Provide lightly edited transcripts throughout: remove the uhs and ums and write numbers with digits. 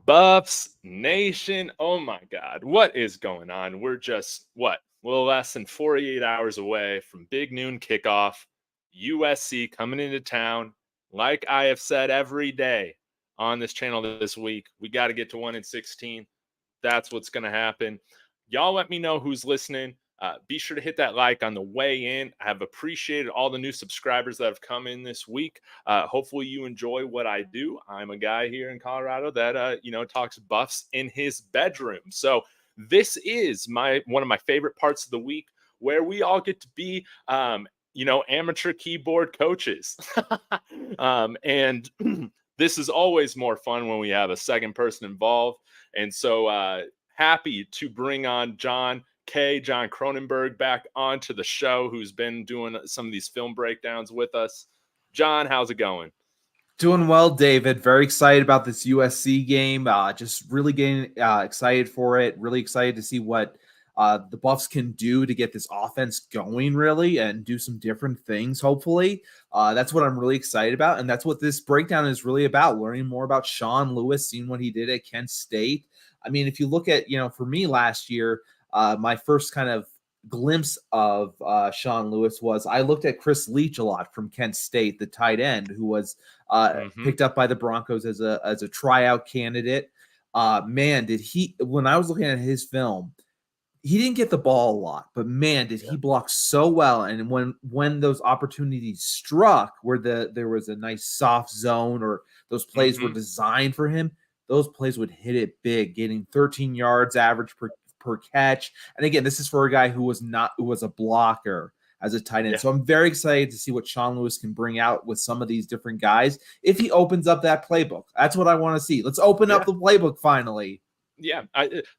Buffs Nation. Oh my God. What is going on? We're just, a little less than 48 hours away from big noon kickoff. USC coming into town. Like I have said every day on this channel this week, we got to get to 1-16. That's what's going to happen. Y'all let me know who's listening. Be sure to hit that like on the way in. I have appreciated all the new subscribers that have come in this week. Hopefully you enjoy what I do. I'm a guy here in Colorado that talks Buffs in his bedroom. So this is one of my favorite parts of the week where we all get to be amateur keyboard coaches. And this is always more fun when we have a second person involved. And so happy to bring on John Cronenberg back onto the show, who's been doing some of these film breakdowns with us. John, how's it going? Doing well, David. Very excited about this USC game. Just really getting excited for it. Really excited to see what the Buffs can do to get this offense going, really, and do some different things, hopefully. That's what I'm really excited about, and that's what this breakdown is really about, learning more about Sean Lewis, seeing what he did at Kent State. I mean, if you look at, for me last year, my first kind of glimpse of Sean Lewis was I looked at Chris Leach a lot from Kent State, the tight end, who was picked up by the Broncos as a tryout candidate. Man, did he, when I was looking at his film, he didn't get the ball a lot, but man, did he block so well. And when those opportunities struck where there was a nice soft zone or those plays were designed for him, those plays would hit it big, getting 13 yards average per catch. And again, this is for a guy who was a blocker as a tight end. Yeah. So I'm very excited to see what Sean Lewis can bring out with some of these different guys if he opens up that playbook. That's what I want to see. Let's open up the playbook finally. Yeah,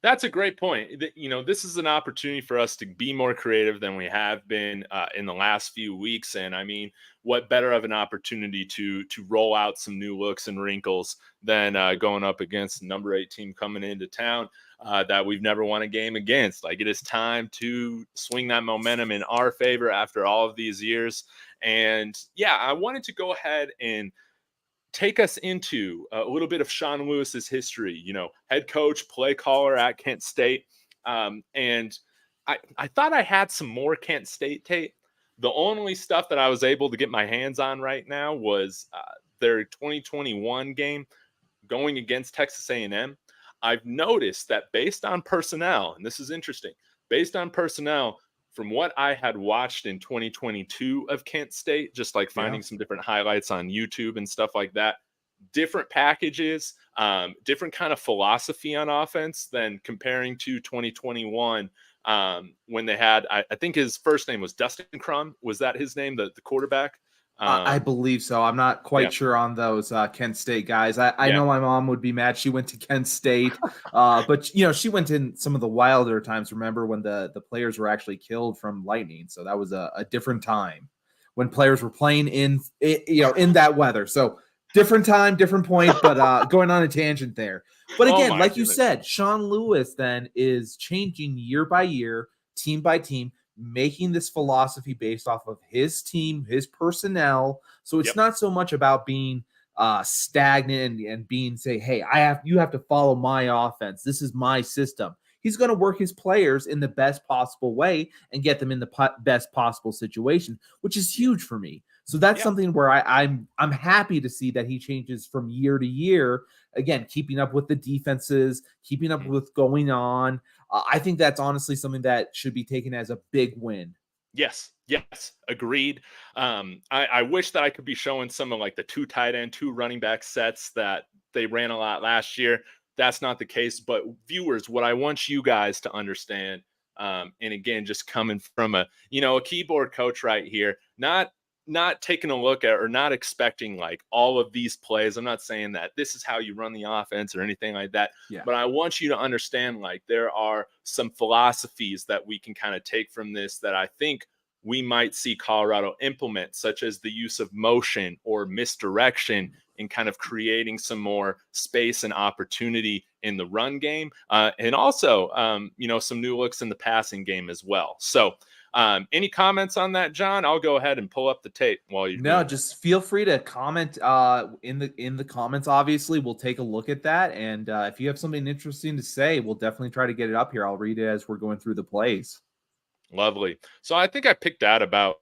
that's a great point. This is an opportunity for us to be more creative than we have been in the last few weeks. And I mean, what better of an opportunity to roll out some new looks and wrinkles than going up against the number 8 team coming into town that we've never won a game against. Like, it is time to swing that momentum in our favor after all of these years. And yeah, I wanted to go ahead and take us into a little bit of Sean Lewis's history, head coach, play caller at Kent State. And I thought I had some more Kent State tape. The only stuff that I was able to get my hands on right now was their 2021 game going against Texas A&M. I've noticed that based on personnel, and this is interesting, based on personnel, from what I had watched in 2022 of Kent State, just like finding some different highlights on YouTube and stuff like that, different packages, different kind of philosophy on offense than comparing to 2021 when they had, I think his first name was Dustin Crum. Was that his name, the quarterback? I believe so. I'm not quite sure on those Kent State guys. I know my mom would be mad. She went to Kent State, but she went in some of the wilder times. Remember when the players were actually killed from lightning? So that was a different time when players were playing in that weather. So different time, different point. But going on a tangent there. But again, like you said, Sean Lewis then is changing year by year, team by team, making this philosophy based off of his team, his personnel. So it's not so much about being stagnant and being hey, you have to follow my offense. This is my system. He's going to work his players in the best possible way and get them in the best possible situation, which is huge for me. So that's something where I'm happy to see that he changes from year to year. Again, keeping up with the defenses, keeping up with what's going on. I think that's honestly something that should be taken as a big win. Yes, agreed. I wish that I could be showing some of like the 2 tight end, 2 running back sets that they ran a lot last year. That's not the case. But viewers, what I want you guys to understand, and again, just coming from a keyboard coach right here, not taking a look at or not expecting like all of these plays. I'm not saying that this is how you run the offense or anything like that, but I want you to understand like there are some philosophies that we can kind of take from this that I think we might see Colorado implement, such as the use of motion or misdirection in kind of creating some more space and opportunity in the run game. And also, some new looks in the passing game as well. So Any comments on that, John? I'll go ahead and pull up the tape while you No, just feel free to comment in the comments. Obviously, we'll take a look at that, and if you have something interesting to say, we'll definitely try to get it up here. I'll read it as we're going through the plays. Lovely. So I think I picked out about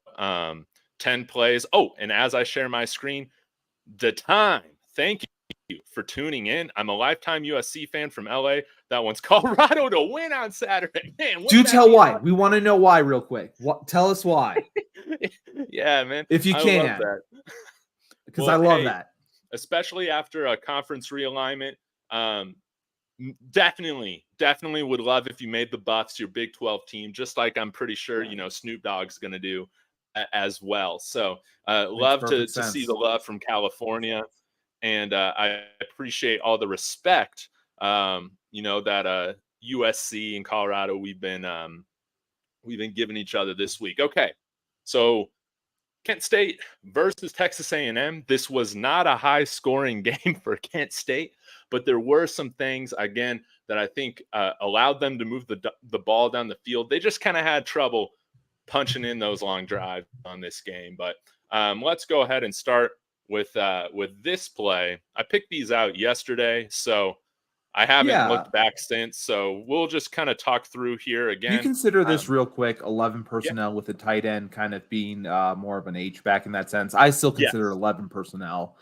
10 plays. Oh, and as I share my screen, the time. Thank you for tuning in. I'm a lifetime USC fan from LA. That one's Colorado to win on Saturday. Man, do tell why. We want to know why real quick. Tell us why. Yeah, man. If you I can. love that. Because I love that. Especially after a conference realignment. Definitely would love if you made the Buffs your Big 12 team, just like I'm pretty sure, Snoop Dogg's going to do as well. So love to see the love from California. And I appreciate all the respect, that USC and Colorado we've been giving each other this week. Okay, so Kent State versus Texas A&M. This was not a high-scoring game for Kent State, but there were some things, again, that I think allowed them to move the ball down the field. They just kind of had trouble punching in those long drives on this game. But let's go ahead and start with this play. I picked these out yesterday, so I haven't looked back since. So we'll just kind of talk through here again. You consider this real quick 11 personnel with the tight end kind of being more of an H-back in that sense. I still consider 11 personnel.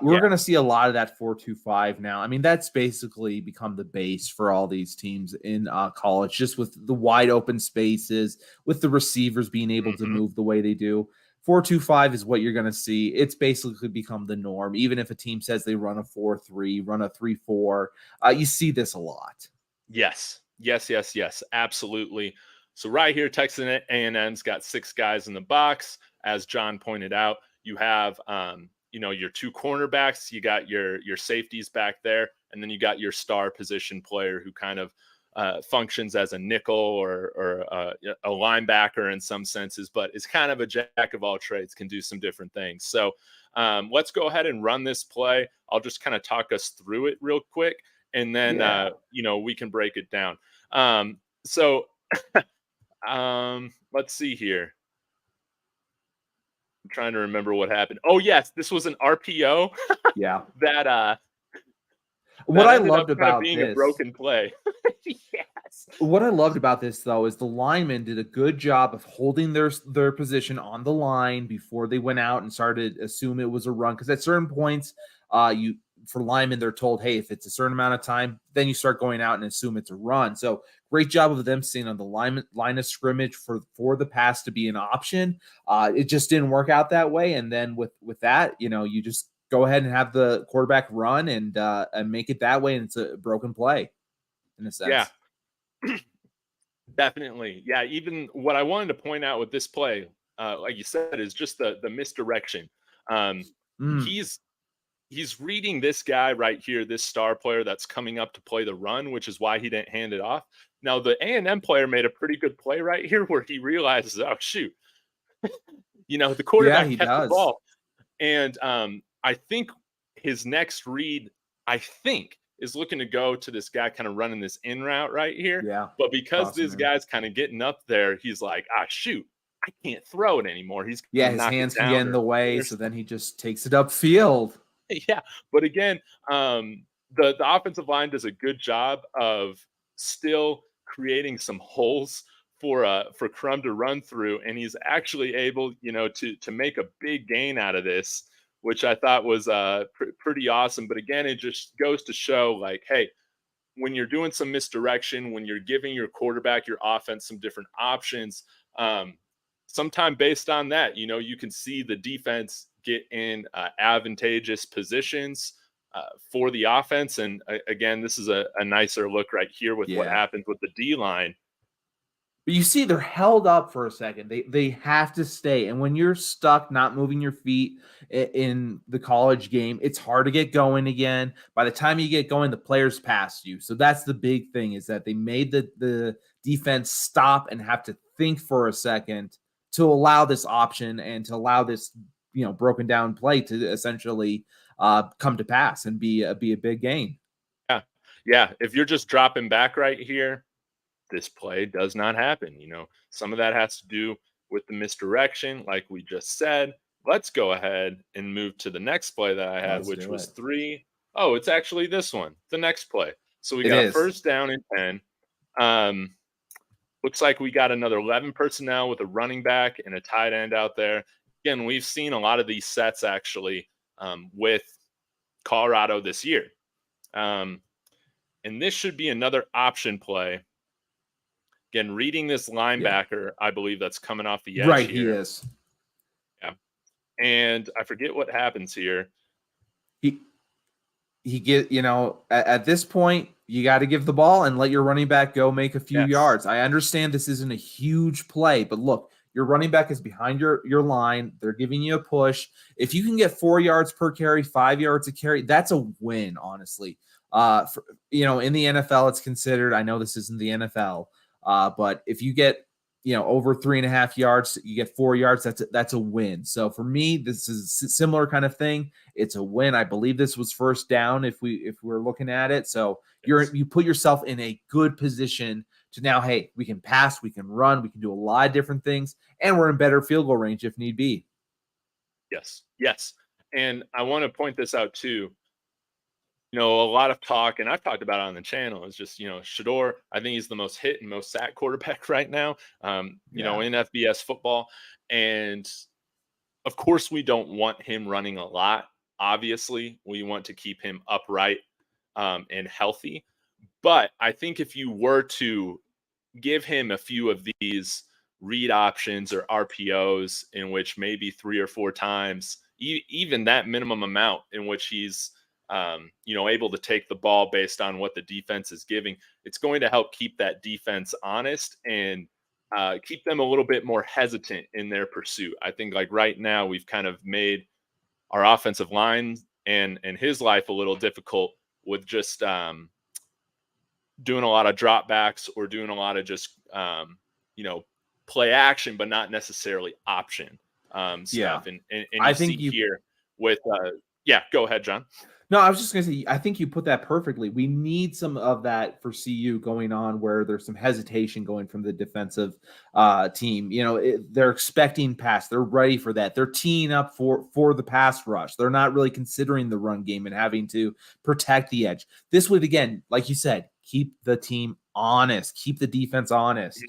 We're going to see a lot of that 4-2-5 now. I mean, that's basically become the base for all these teams in college, just with the wide open spaces, with the receivers being able to move the way they do. 4-2-5 is what you're going to see. It's basically become the norm. Even if a team says they run a 4-3, run a 3-4, you see this a lot. Yes, absolutely. So right here, Texas A&M's got 6 guys in the box. As John pointed out, you have your 2 cornerbacks, you got your safeties back there, and then you got your star position player who kind of functions as a nickel or a linebacker in some senses, but is kind of a jack of all trades, can do some different things. So let's go ahead and run this play. I'll just kind of talk us through it real quick, and then we can break it down. Let's see here. I'm trying to remember what happened. Oh yes, this was an RPO. What I loved about being this, a broken play. Yes. What I loved about this, though, is the linemen did a good job of holding their position on the line before they went out and started to assume it was a run. Because at certain points, for linemen, they're told, hey, if it's a certain amount of time, then you start going out and assume it's a run. So great job of them staying on the line of scrimmage for the pass to be an option. It just didn't work out that way. And then with that, you just go ahead and have the quarterback run and make it that way. And it's a broken play in a sense. Yeah, definitely. Yeah. Even what I wanted to point out with this play, like you said, is just the misdirection. He's reading this guy right here, this star player that's coming up to play the run, which is why he didn't hand it off. Now, the A&M player made a pretty good play right here where he realizes, oh, shoot, the quarterback kept the ball. And I think his next read, is looking to go to this guy kind of running this in route right here. Yeah. But because this guy's kind of getting up there, he's like, shoot, I can't throw it anymore. His hands can get in the way, so then he just takes it upfield. Yeah, but again, the offensive line does a good job of still creating some holes for Crum to run through, and he's actually able, to make a big gain out of this, which I thought was pretty awesome. But again, it just goes to show, like, hey, when you're doing some misdirection, when you're giving your quarterback, your offense, some different options, sometime based on that, you can see the defense get in advantageous positions for the offense. And again, this is a nicer look right here with what happens with the D-line. But you see, they're held up for a second. They have to stay. And when you're stuck not moving your feet in the college game, it's hard to get going again. By the time you get going, the players pass you. So that's the big thing, is that they made the defense stop and have to think for a second to allow this option and to allow this broken down play to essentially come to pass and be a big gain. Yeah. If you're just dropping back right here, this play does not happen. Some of that has to do with the misdirection, like we just said. Let's go ahead and move to the next play that I had, Let's which do was it. 3. Oh, it's actually this one, the next play. So we It got is. first down and 10. Looks like we got another 11 personnel with a running back and a tight end out there. Again, we've seen a lot of these sets actually with Colorado this year. And this should be another option play. Again, reading this linebacker, I believe that's coming off the edge Right, here. he is. Yeah. And I forget what happens here. He get, at this point, you got to give the ball and let your running back go make a few yards. I understand this isn't a huge play, but look, your running back is behind your line. They're giving you a push. If you can get 4 yards per carry, 5 yards a carry, that's a win, honestly. In the NFL, it's considered, I know this isn't the NFL, but if you get over 3.5 yards, you get 4 yards. That's a win. So for me, this is a similar kind of thing. It's a win. I believe this was first down if we're looking at it. So you put yourself in a good position to now, hey, we can pass, we can run, we can do a lot of different things, and we're in better field goal range if need be. Yes. And I want to point this out too. A lot of talk, and I've talked about it on the channel, is just, Shedeur, I think he's the most hit and most sacked quarterback right now, in FBS football. And of course, we don't want him running a lot. Obviously, we want to keep him upright and healthy. But I think if you were to give him a few of these read options or RPOs in which maybe 3 or 4 times, even that minimum amount in which he's able to take the ball based on what the defense is giving, it's going to help keep that defense honest and keep them a little bit more hesitant in their pursuit. I think like right now we've kind of made our offensive line and his life a little difficult with just doing a lot of dropbacks or doing a lot of just play action, but not necessarily option stuff. And I think here with go ahead, John. No, I was just going to say, I think you put that perfectly. We need some of that for CU going on where there's some hesitation going from the defensive team. They're expecting pass. They're ready for that. They're teeing up for the pass rush. They're not really considering the run game and having to protect the edge. This would, again, like you said, keep the team honest, keep the defense honest.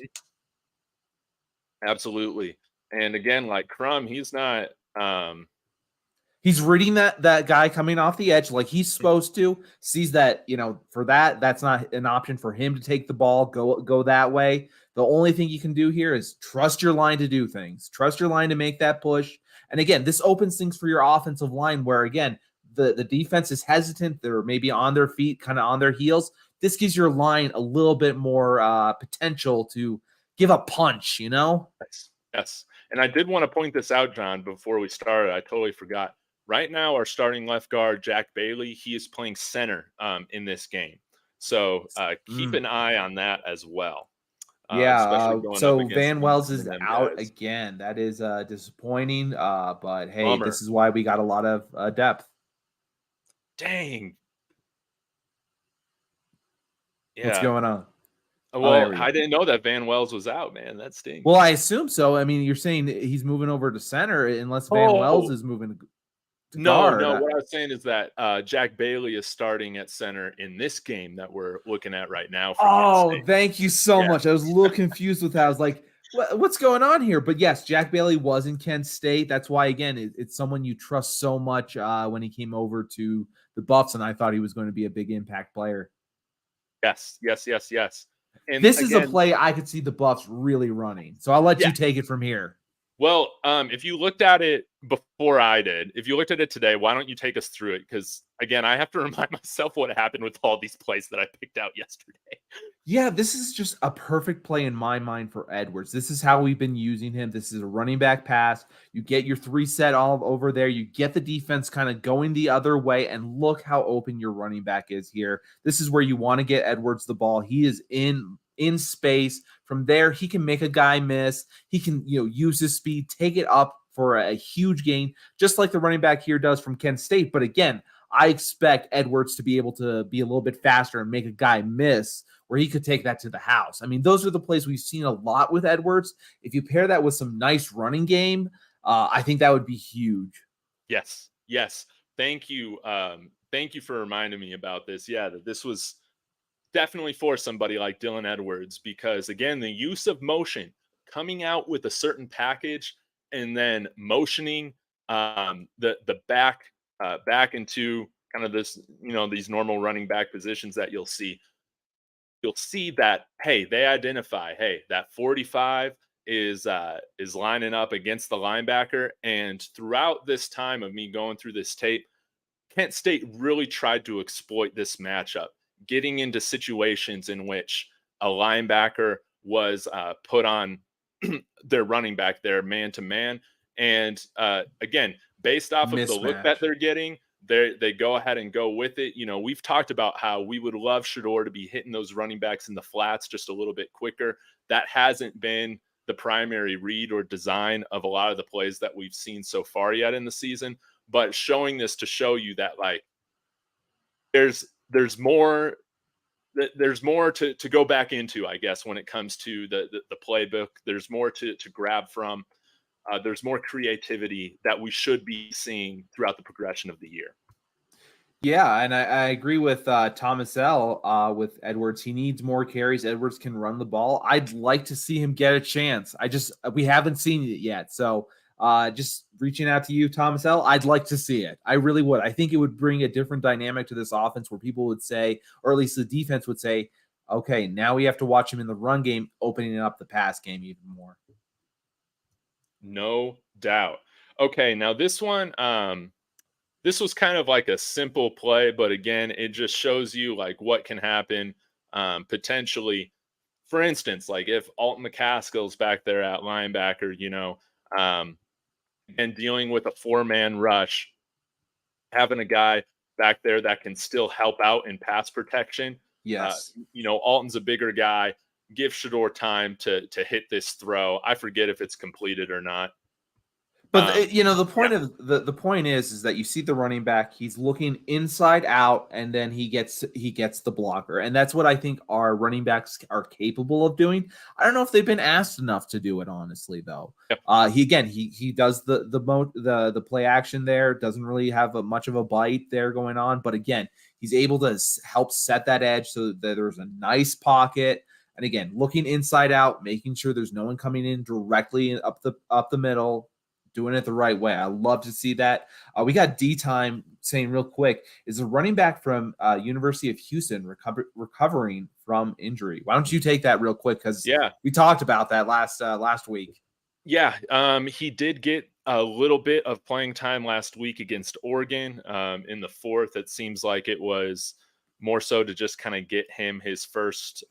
Absolutely. And again, like Crum, he's not he's reading that guy coming off the edge like he's supposed to, sees that, for that's not an option for him to take the ball, go that way. The only thing you can do here is trust your line to do things. Trust your line to make that push. And again, this opens things for your offensive line where, again, the defense is hesitant. They're maybe on their feet, kind of on their heels. This gives your line a little bit more potential to give a punch, Yes. And I did want to point this out, John, before we started. I totally forgot. Right now, our starting left guard, Jack Bailey, he is playing center in this game. So keep an eye on that as well. So Van Wells is out again. That is disappointing. But hey, Bummer. This is why we got a lot of depth. Dang. Yeah. What's going on? Well, I didn't know that Van Wells was out, man. That stinks. Well, I assume so. I mean, you're saying he's moving over to center unless Van Wells is moving to guard. No. What I was saying is that Jack Bailey is starting at center in this game that we're looking at right now. Thank you so much. I was a little confused with that. I was like, what's going on here? But yes, Jack Bailey was in Kent State. That's why, again, it's someone you trust so much when he came over to the Buffs, and I thought he was going to be a big impact player. Yes. And this is a play I could see the Buffs really running. So I'll let you take it from here. Well, if you looked at it before I did, if you looked at it today, why don't you take us through it? Because, again, I have to remind myself what happened with all these plays that I picked out yesterday. Yeah, this is just a perfect play in my mind for Edwards. This is how we've been using him. This is a running back pass. You get your 3 set all over there. You get the defense kind of going the other way, and look how open your running back is here. This is where you want to get Edwards the ball. He is in space. From there, he can make a guy miss. He can, use his speed, take it up for a huge gain, just like the running back here does from Kent State. But again, I expect Edwards to be able to be a little bit faster and make a guy miss where he could take that to the house. I mean, those are the plays we've seen a lot with Edwards. If you pair that with some nice running game, I think that would be huge. Yes. Yes. Thank you. Thank you for reminding me about this. Yeah, that this was definitely for somebody like Dylan Edwards, because again, the use of motion, coming out with a certain package and then motioning the back into kind of this, these normal running back positions that you'll see that, hey, they identify, hey, that 45 is lining up against the linebacker. And throughout this time of me going through this tape, Kent State really tried to exploit this matchup, getting into situations in which a linebacker was put on their running back there man to man. And again, based off of the look that Mismatch. they're getting, they go ahead and go with it. We've talked about how we would love Shedeur to be hitting those running backs in the flats just a little bit quicker. That hasn't been the primary read or design of a lot of the plays that we've seen so far yet in the season. But showing this to show you that, like, there's more there's more to go back into, I guess, when it comes to the playbook. There's more to grab from. There's more creativity that we should be seeing throughout the progression of the year. Yeah, and I agree with Thomas L. With Edwards. He needs more carries. Edwards can run the ball. I'd like to see him get a chance. We haven't seen it yet. So just reaching out to you, Thomas L. I'd like to see it. I really would. I think it would bring a different dynamic to this offense where people would say, or at least the defense would say, okay, now we have to watch him in the run game, opening up the pass game even more. No doubt. Okay, now this one, this was kind of like a simple play, but again, it just shows you like what can happen potentially. For instance, like if Alton McCaskill's back there at linebacker, and dealing with a 4-man rush, having a guy back there that can still help out in pass protection. Yes. Alton's a bigger guy. Give Shedeur time to hit this throw. I forget if it's completed or not. But the point of the point is that you see the running back, he's looking inside out, and then he gets the blocker, and that's what I think our running backs are capable of doing. I don't know if they've been asked enough to do it, honestly, though. Yep. He does the play action there, doesn't really have much of a bite there going on, but again, he's able to help set that edge so that there's a nice pocket. And again, looking inside out, making sure there's no one coming in directly up the middle, doing it the right way. I love to see that. We got D-Time saying real quick, is a running back from University of Houston recovering from injury. Why don't you take that real quick? Because we talked about that last week. Yeah, he did get a little bit of playing time last week against Oregon in the fourth. It seems like it was more so to just kind of get him his first,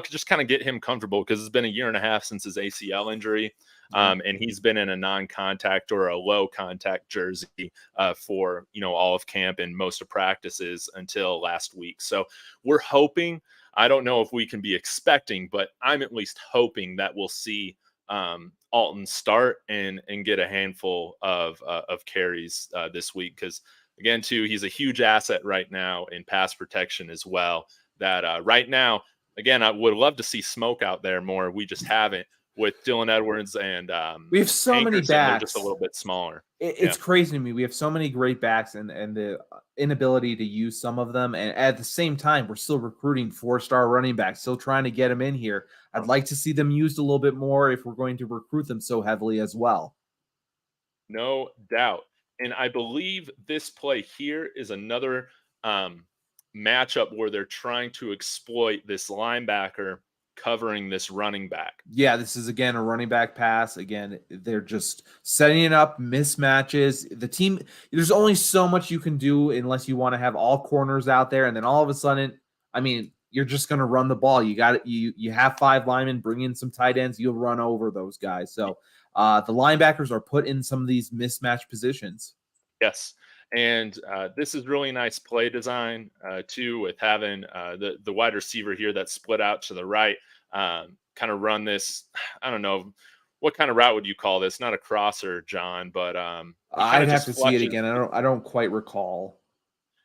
just kind of get him comfortable, because it's been a year and a half since his ACL injury. And he's been in a non-contact or a low-contact jersey for, all of camp and most of practices until last week. So we're hoping, I don't know if we can be expecting, but I'm at least hoping that we'll see Alton start and get a handful of carries this week. Because, again, too, he's a huge asset right now in pass protection as well. That right now, again, I would love to see smoke out there more. We just haven't. With Dylan Edwards and we have so many backs. They're just a little bit smaller. It's crazy to me. We have so many great backs and the inability to use some of them. And at the same time, we're still recruiting 4-star running backs, still trying to get them in here. I'd like to see them used a little bit more if we're going to recruit them so heavily as well. No doubt. And I believe this play here is another matchup where they're trying to exploit this linebacker covering this running back. Yeah, this is again a running back pass. Again, they're just setting it up, mismatches. The team, there's only so much you can do unless you want to have all corners out there, and then all of a sudden, I mean, you're just going to run the ball. You got it. You have 5 linemen, bring in some tight ends, you'll run over those guys. So the linebackers are put in some of these mismatch positions. Yes. And this is really nice play design too, with having the wide receiver here that split out to the right, kind of run this. I don't know, what kind of route would you call this? Not a crosser, John, but I'd have to see it again. I don't quite recall.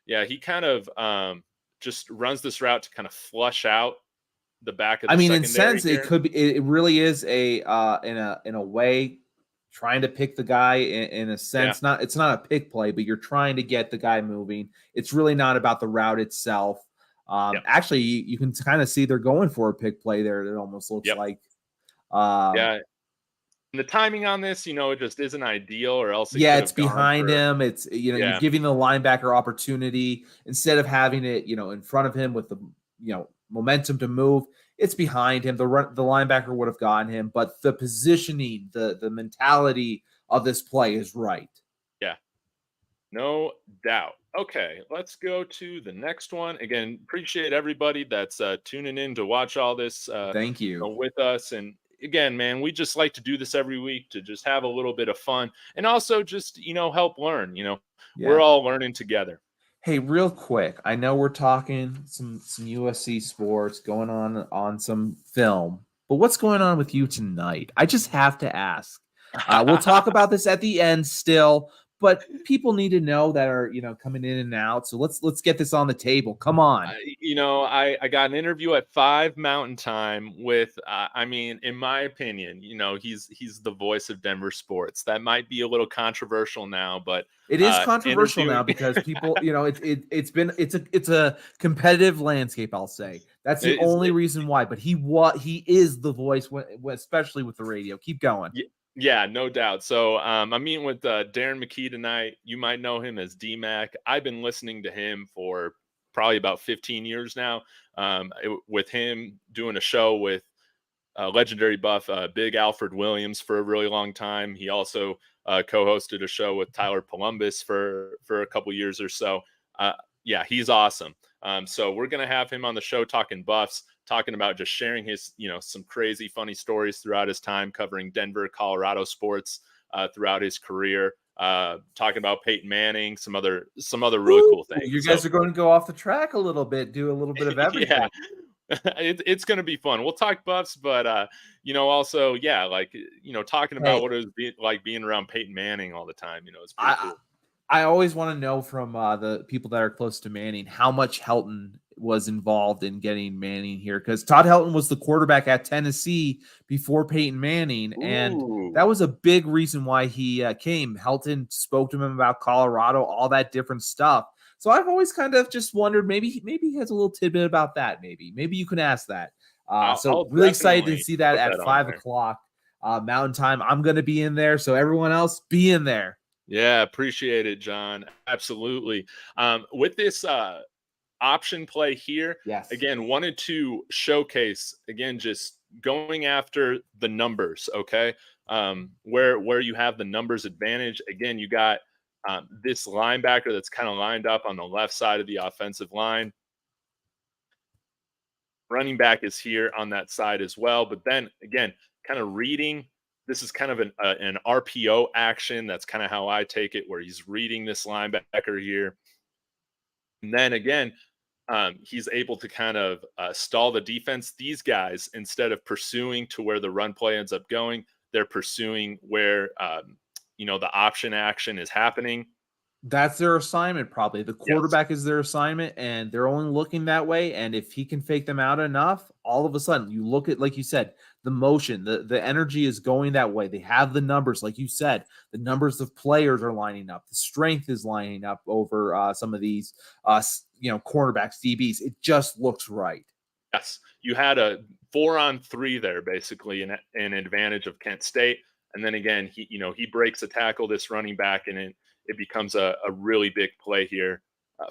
Yeah, he kind of just runs this route to kind of flush out the back of I the mean, in secondary sense, it here. could be. It really is a in a way trying to pick the guy in a Yeah. sense. Not it's not a pick play, but you're trying to get the guy moving. It's really not about the route itself. Yep. Actually, you can kind of see they're going for a pick play there. It almost looks Yep. like. Um, Yeah. And the timing on this, it just isn't ideal, or else it yeah, could it's have gone behind for. him. It's you're Yeah. giving the linebacker opportunity instead of having it in front of him with the momentum to move. It's behind him. The linebacker would have gotten him, but the positioning, the mentality of this play is right. Yeah. No doubt. Okay, let's go to the next one. Again, appreciate everybody that's tuning in to watch all this Thank you. with us. And again, man, we just like to do this every week to just have a little bit of fun and also just, help learn. We're Yeah. all learning together. Hey, real quick, I know we're talking some USC sports going on some film, but what's going on with you tonight? I just have to ask. We'll talk about this at the end still, but people need to know that are coming in and out. So let's get this on the table. Come on. I got an interview at 5 Mountain Time with, I mean, in my opinion, he's the voice of Denver sports. That might be a little controversial now, but It is controversial interviewing. now because people, it's a competitive landscape. I'll say that's the It's, only reason why. But he is the voice, especially with the radio. Keep going. Yeah, no doubt. So I'm meeting with Darren McKee tonight. You might know him as DMAC. I've been listening to him for probably about 15 years now. With him doing a show with legendary buff Big Alfred Williams for a really long time. He also co-hosted a show with Tyler Columbus for a couple years or so. Yeah, he's awesome. So we're gonna have him on the show talking buffs, talking about just sharing his, some crazy funny stories throughout his time covering Denver, Colorado sports throughout his career. Talking about Peyton Manning, some other really Ooh, cool things. you So guys are going to go off the track a little bit, do a little bit of yeah, everything. it's going to be fun. We'll talk buffs, but also, yeah, like talking about Hey, what it was like being around Peyton Manning all the time. It's pretty I cool. I always want to know from the people that are close to Manning how much Helton was involved in getting Manning here because Todd Helton was the quarterback at Tennessee before Peyton Manning, and that Ooh, was a big reason why he came. Helton spoke to him about Colorado, all that different stuff. So I've always kind of just wondered maybe he has a little tidbit about that. Maybe you can ask that. So I'll really excited to definitely see that put at that on 5 o'clock Mountain Time. I'm going to be in there, so everyone else be in there. Yeah, appreciate it, John. Absolutely. With this option play here, Yes. again, wanted to showcase again just going after the numbers. Okay, where you have the numbers advantage. Again, you got this linebacker that's kind of lined up on the left side of the offensive line. Running back is here on that side as well. But then again, kind of reading. This is kind of an RPO action. That's kind of how I take it, where he's reading this linebacker here. And then again, he's able to kind of stall the defense. These guys, instead of pursuing to where the run play ends up going, they're pursuing where the option action is happening. That's their assignment, probably. The Yes, quarterback is their assignment, and they're only looking that way. And if he can fake them out enough, all of a sudden, you look at, like you said, the motion, the energy is going that way. They have the numbers, like you said, the numbers of players are lining up. The strength is lining up over some of these, cornerbacks, DBs. It just looks right. yes. You had a 4-on-3 there, basically, an advantage of Kent State. And then again, he breaks a tackle, this running back, and it becomes a really big play here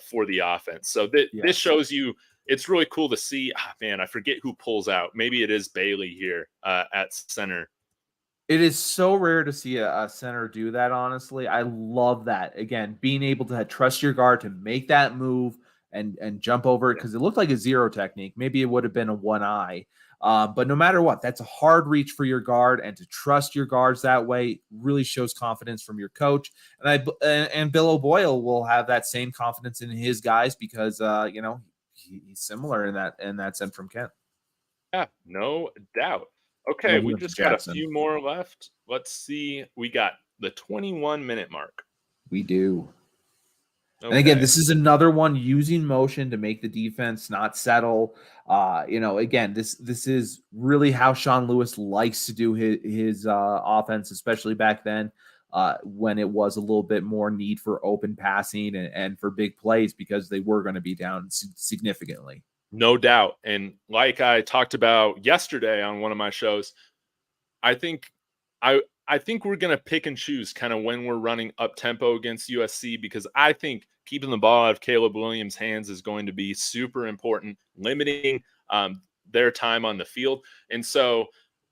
for the offense. So this Yes. shows you it's really cool to see. Man, I forget who pulls out. Maybe it is Bailey here at center. It is so rare to see a center do that, honestly. I love that. Again, being able to trust your guard to make that move and jump over it Yeah. because it looked like a zero technique. Maybe it would have been a one eye. But no matter what, that's a hard reach for your guard, and to trust your guards that way really shows confidence from your coach. And Bill O'Boyle will have that same confidence in his guys because he's similar in that sense from Kent. Yeah, no doubt. I Okay, know he we went to just got a Jackson. few more left. Let's see. We got the 21-minute mark. We do. And again, Okay. this is another one using motion to make the defense not settle. Again, this is really how Sean Lewis likes to do his offense, especially back then when it was a little bit more need for open passing and for big plays because they were going to be down significantly. No doubt. And like I talked about yesterday on one of my shows, I think I think we're gonna pick and choose kind of when we're running up tempo against USC because I think keeping the ball out of Caleb Williams' hands is going to be super important, limiting their time on the field. And so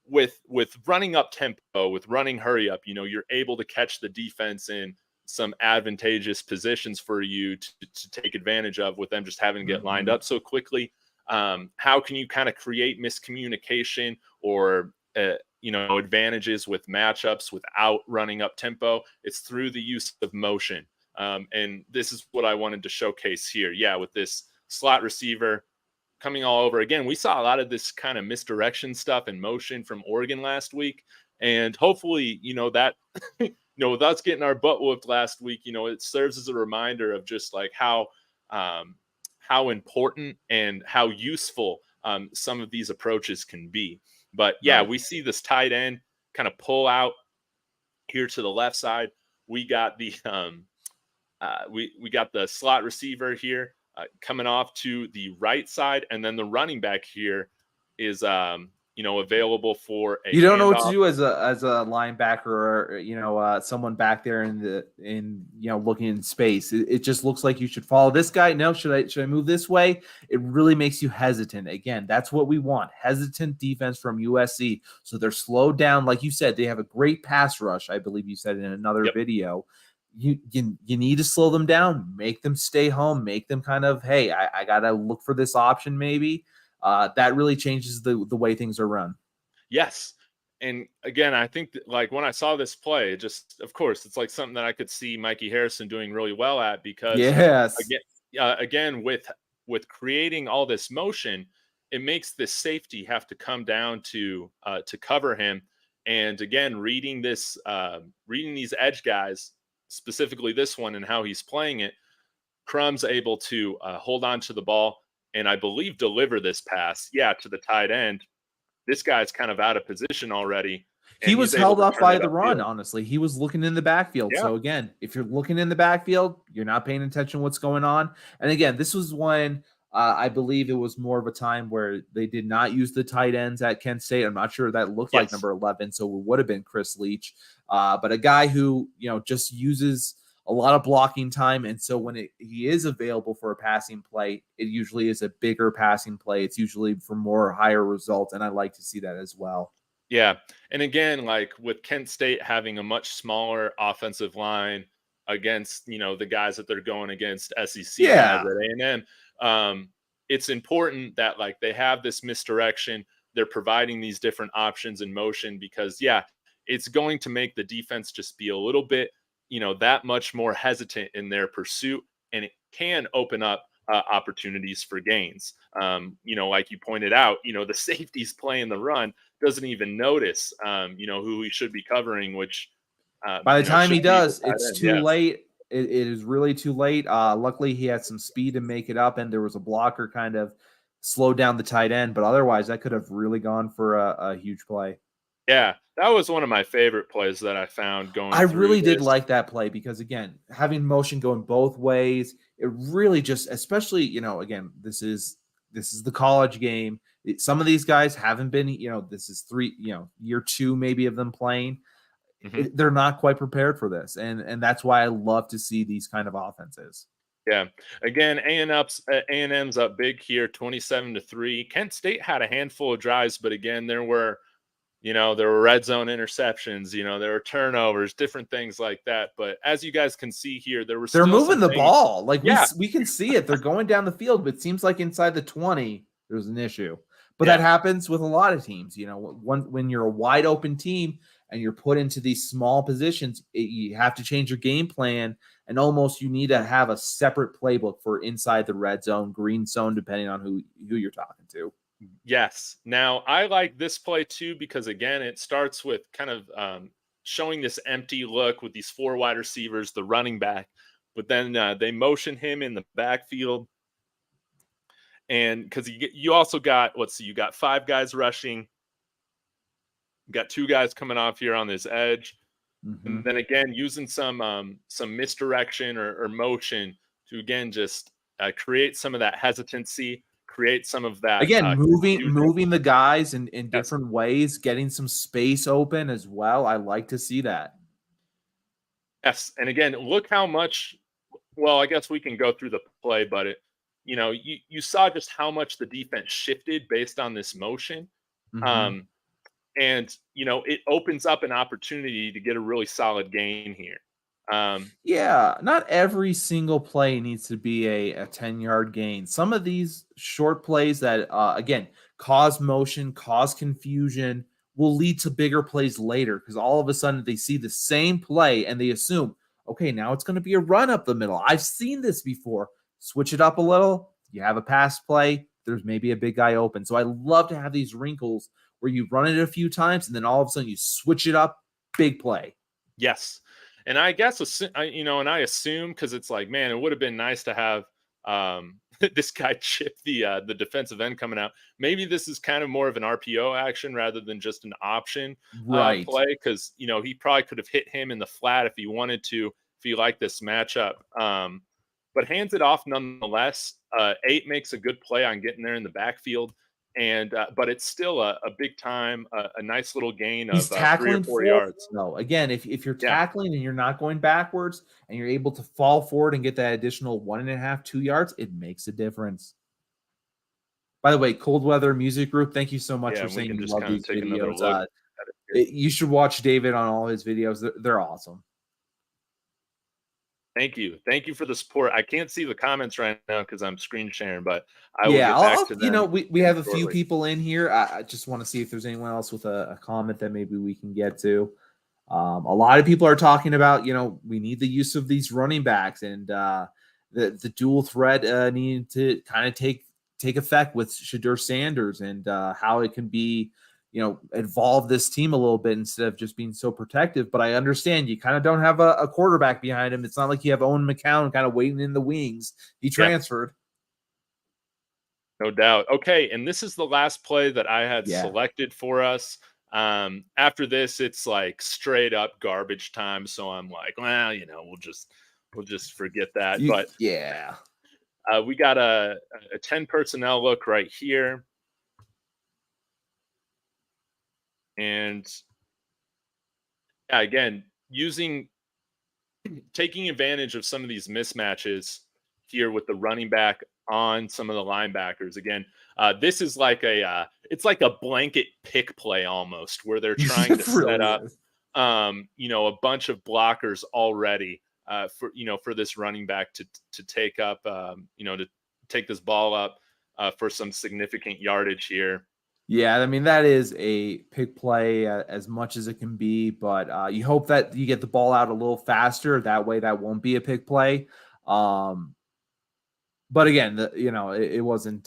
with running up tempo, with running hurry up, you're able to catch the defense in some advantageous positions for you to take advantage of with them just having to get lined Mhm. up so quickly. How can you kind of create miscommunication or advantages with matchups without running up tempo? It's through the use of motion. And this is what I wanted to showcase here. Yeah, with this slot receiver coming all over again, we saw a lot of this kind of misdirection stuff and motion from Oregon last week. And hopefully, that, with us getting our butt whooped last week, it serves as a reminder of just like how important and how useful some of these approaches can be. But yeah, Right. we see this tight end kind of pull out here to the left side. We got the we got the slot receiver here coming off to the right side, and then the running back here is available for a You don't know what to handoff. do as a linebacker or someone back there in looking in space. It just looks like you should follow this guy. No, should I move this way? It really makes you hesitant. Again, that's what we want. Hesitant defense from USC. So they're slowed down. Like you said, they have a great pass rush. I believe you said in another Yep. video. You need to slow them down, make them stay home, make them kind of, hey, I gotta look for this option maybe. That really changes the way things are run. Yes. And again, I think that, like when I saw this play, of course, it's like something that I could see Mikey Harrison doing really well at because Yes. again, again with creating all this motion, it makes this safety have to come down to cover him. And again, reading these edge guys, specifically this one and how he's playing it, Crum's able to hold on to the ball and I believe deliver this pass, yeah, to the tight end. This guy's kind of out of position already, He and he's was able held to up turn by it the run, upfield. honestly. He was looking in the backfield. Yeah. So again, if you're looking in the backfield, you're not paying attention to what's going on. And again, this was when I believe it was more of a time where they did not use the tight ends at Kent State. I'm not sure that looked like Yes. number 11, so it would have been Chris Leach. But a guy who, just uses a lot of blocking time. And so when he is available for a passing play, it usually is a bigger passing play. It's usually for more higher results. And I like to see that as well. Yeah. And again, like with Kent State having a much smaller offensive line against, the guys that they're going against, SEC guys Yeah. at A&M, it's important that like they have this misdirection. They're providing these different options in motion because yeah, it's going to make the defense just be a little bit, that much more hesitant in their pursuit, and it can open up opportunities for gains. Like you pointed out, the safeties playing the run doesn't even notice, who he should be covering, which, By the time he should be the does, tight it's end. too Yes. late. It is really too late. Luckily, he had some speed to make it up, and there was a blocker kind of slowed down the tight end. But otherwise, that could have really gone for a huge play. Yeah. That was one of my favorite plays that I found I going through really did this. like that play because, again, having motion going both ways, it really just, especially, again, this is the college game. Some of these guys haven't been, this is year two maybe of them playing. Mhm. They're not quite prepared for this, and that's why I love to see these kind of offenses. Yeah. Again, A&M's up big here, 27-3. Kent State had a handful of drives, but again, there were red zone interceptions, there were turnovers, different things like that. But as you guys can see here, there were They're still some moving the things. ball. Like Yeah. we can see it. They're going down the field, but it seems like inside the 20, there's an issue. But that Yeah. happens with a lot of teams. When you're a wide open team and you're put into these small positions, you have to change your game plan, and almost you need to have a separate playbook for inside the red zone, green zone, depending on who you're talking to. Yes. Now, I like this play too because again, it starts with kind of showing this empty look with these four wide receivers, the running back. but then they motion him in the backfield. And because you also got, let's see, you got 5 guys rushing, you got 2 guys coming off here on this edge. And then again, using some misdirection or motion to again just create some of that hesitancy, create some of that Again, confusion. moving the guys in Yes. different ways, getting some space open as well. I like to see that. Yes, and again, look how much. Well, I guess we can go through the play, but you saw just how much the defense shifted based on this motion. And it opens up an opportunity to get a really solid gain here. Yeah, not every single play needs to be a 10-yard gain. Some of these short plays that, again, cause motion, cause confusion, will lead to bigger plays later because all of a sudden they see the same play and they assume, okay, now it's going to be a run up the middle. I've seen this before. Switch it up a little. You have a pass play. There's maybe a big guy open. So I love to have these wrinkles where you run it a few times and then all of a sudden you switch it up, big play. Yes. And I guess, and I assume because it's like, man, it would have been nice to have this guy chip the defensive end coming out. Maybe this is kind of more of an RPO action rather than just an option play because, he probably could have hit him in the flat if he wanted to, if he liked this matchup. But hands it off nonetheless. 8 makes a good play on getting there in the backfield. And but it's still a big time, a nice little gain of 3 or 4 yards. No, again, if you're tackling and you're not going backwards and you're able to fall forward and get that additional 1.5, 2 yards, it makes a difference. By the way, Cold Weather Music Group, thank you so much for saying you love these videos. You should watch David on all his videos. They're awesome. Thank you for the support. I can't see the comments right now because I'm screen sharing, but I will get back to them. We have a few people in here. I just want to see if there's anyone else with a comment that maybe we can get to. A lot of people are talking about, we need the use of these running backs and the dual threat needing to kind of take effect with Shedeur Sanders and how it can be, involve this team a little bit instead of just being so protective. But I understand you kind of don't have a quarterback behind him. It's not like you have Owen McCown kind of waiting in the wings. He transferred. No doubt. Okay, and this is the last play that I had selected for us. After this, it's like straight up garbage time. So I'm like, well, we'll just forget that. We got a 10 personnel look right here. And again, taking advantage of some of these mismatches here with the running back on some of the linebackers. Again, this is like it's like a blanket pick play almost, where they're trying to set up, a bunch of blockers already for this running back to take up, to take this ball up for some significant yardage here. Yeah, I mean, that is a pick play as much as it can be, but you hope that you get the ball out a little faster. That way that won't be a pick play. But again, it wasn't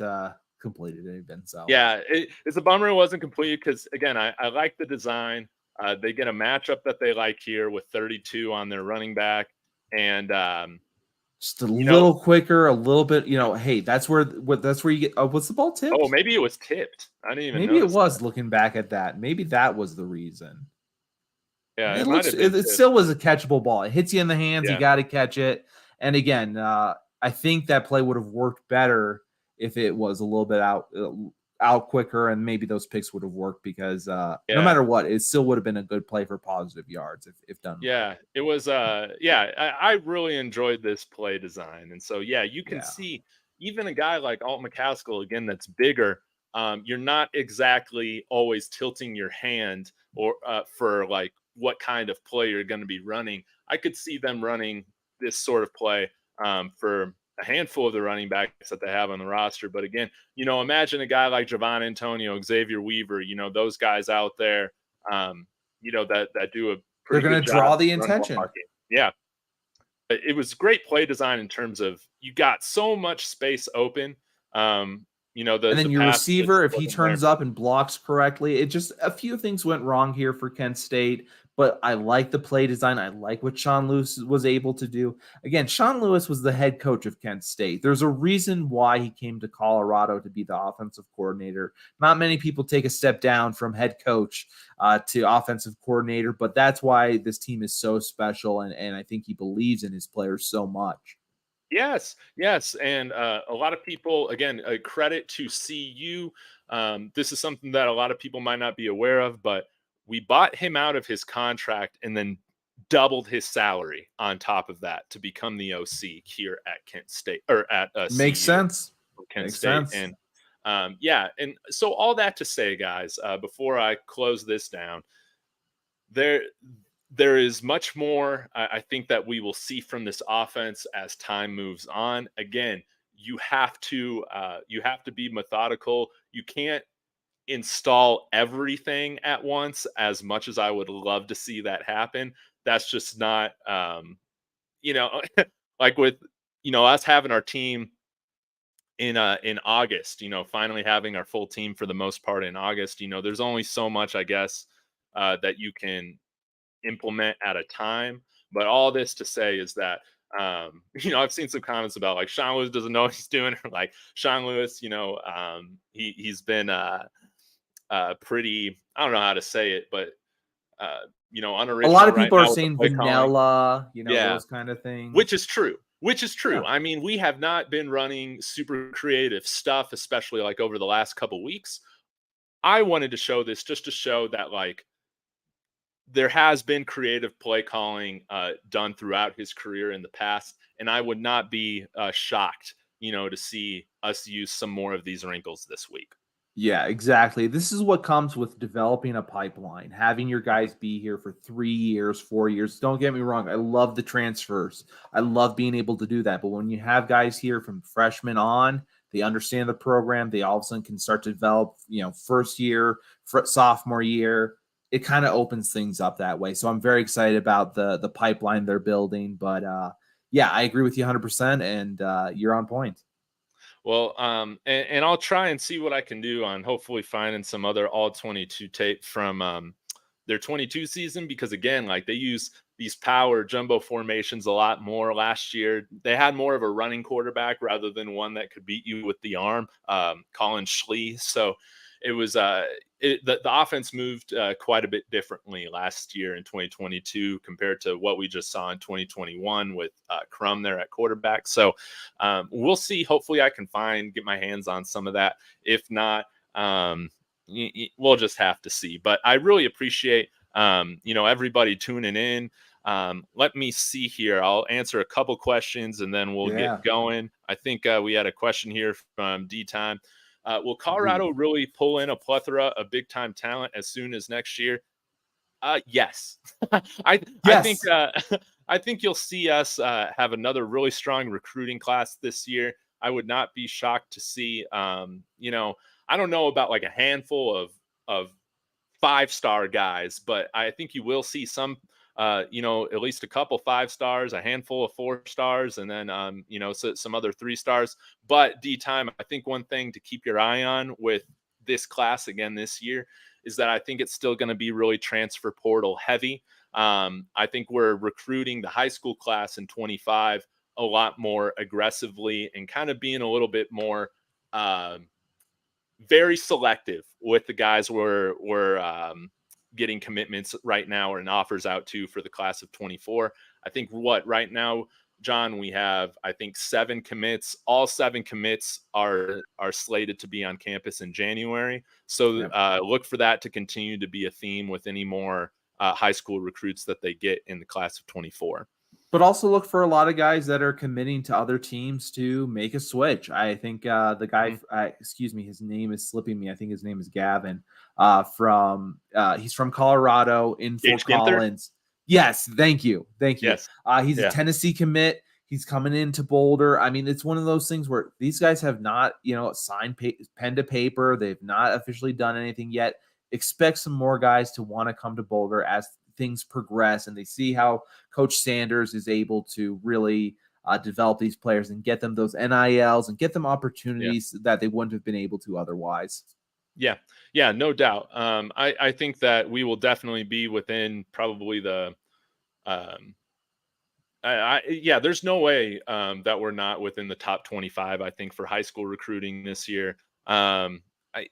completed even. So yeah, it's a bummer it wasn't completed because, again, I like the design. They get a matchup that they like here with 32 on their running back and just a little quicker, a little bit, hey, that's where you get, what's the ball tipped? Oh, maybe it was tipped. I didn't even Maybe it was that. Looking back at that. Maybe that was the reason. Yeah. It still was a catchable ball. It hits you in the hands. You got to catch it. And again, I think that play would have worked better if it was a little bit out quicker, and maybe those picks would have worked because no matter what, it still would have been a good play for positive yards if done. Yeah, it was. I really enjoyed this play design, and so you can see even a guy like Alt McCaskill, again, that's bigger. You're not exactly always tilting your hand or for like what kind of play you're going to be running. I could see them running this sort of play for a handful of the running backs that they have on the roster. But again, imagine a guy like Javon Antonio, Xavier Weaver, those guys out there, that do a pretty good job. They're going to draw the intention. Yeah. It was great play design in terms of you got so much space open. And then your receiver, if he turns up and blocks correctly, it just a few things went wrong here for Kent State. but I like the play design. I like what Sean Lewis was able to do. Again, Sean Lewis was the head coach of Kent State. There's a reason why he came to Colorado to be the offensive coordinator. Not many people take a step down from head coach to offensive coordinator, but that's why this team is so special, and I think he believes in his players so much. Yes, yes, and a lot of people, again, credit to CU. This is something that a lot of people might not be aware of, but we bought him out of his contract and then doubled his salary on top of that to become the OC here at Kent State or at Makes CU, sense. Kent Makes State, sense. and yeah, and so all that to say, guys, before I close this down, there there is much more I think that we will see from this offense as time moves on. Again, you have to be methodical. You can't install everything at once as much as I would love to see that happen. That's just not you know like with us having our team in August, finally having our full team for the most part in August. There's only so much I guess that you can implement at a time. But all this to say is that I've seen some comments about like Sean Lewis doesn't know what he's doing. Like Sean Lewis, he's been pretty, I don't know how to say it, but A lot unoriginal of right people are now with the saying play calling. vanilla, Yeah, those kind of things. which is true. Which is true. Yeah. I mean, we have not been running super creative stuff, especially like over the last couple weeks. I wanted to show this just to show that like there has been creative play calling done throughout his career in the past, and I would not be shocked, to see us use some more of these wrinkles this week. Yeah, exactly. This is what comes with developing a pipeline, having your guys be here for 3 years, 4 years. Don't get me wrong. I love the transfers. I love being able to do that. But when you have guys here from freshmen on, they understand the program. They all of a sudden can start to develop, first year, sophomore year. It kind of opens things up that way. So I'm very excited about the pipeline they're building. But yeah, I agree with you 100%. And you're on point. Well, and I'll try and see what I can do on hopefully finding some other all 22 tape from their 22 season, because again, like they use these power jumbo formations a lot more last year. They had more of a running quarterback rather than one that could beat you with the arm, Colin Schlee. So it was the offense moved quite a bit differently last year in 2022 compared to what we just saw in 2021 with Crum there at quarterback. So we'll see. Hopefully I can get my hands on some of that. If not, we'll just have to see. But I really appreciate everybody tuning in. Let me see here. I'll answer a couple questions and then we'll Yeah. get going. I think we had a question here from D Time. Will Ooh. Colorado really pull in a plethora of big time talent as soon as next year? Yes. I think Yes. I think you'll see us have another really strong recruiting class this year. I would not be shocked to see I don't know about like a handful of 5-star guys, but I think you will see some at least a couple 5 stars, a handful of 4 stars, and then some other 3 stars. But D Time, I think one thing to keep your eye on with this class again this year is that I think it's still going to be really transfer portal heavy. I think we're recruiting the high school class in 25 a lot more aggressively and kind of being a little bit more very selective with the guys we're getting commitments right now or an offers out to for the class of 24. I think right now, John, we have I think 7 commits. All 7 commits are slated to be on campus in January. So Yep. look for that to continue to be a theme with any more high school recruits that they get in the class of 24. But also look for a lot of guys that are committing to other teams to make a switch. I think the guy, excuse me, his name is slipping me. I think his name is Gavin. He's from Colorado in Fort Gage Ginther? Collins. Yes, thank you, thank you. Yes. He's a Tennessee commit. He's coming into Boulder. I mean, it's one of those things where these guys have not, signed pen to paper. They've not officially done anything yet. Expect some more guys to want to come to Boulder as things progress and they see how Coach Sanders is able to really develop these players and get them those NILs and get them opportunities that they wouldn't have been able to otherwise. Yeah. Yeah, no doubt. I think that we will definitely be within probably the um yeah, there's no way that we're not within the top 25, I think, for high school recruiting this year.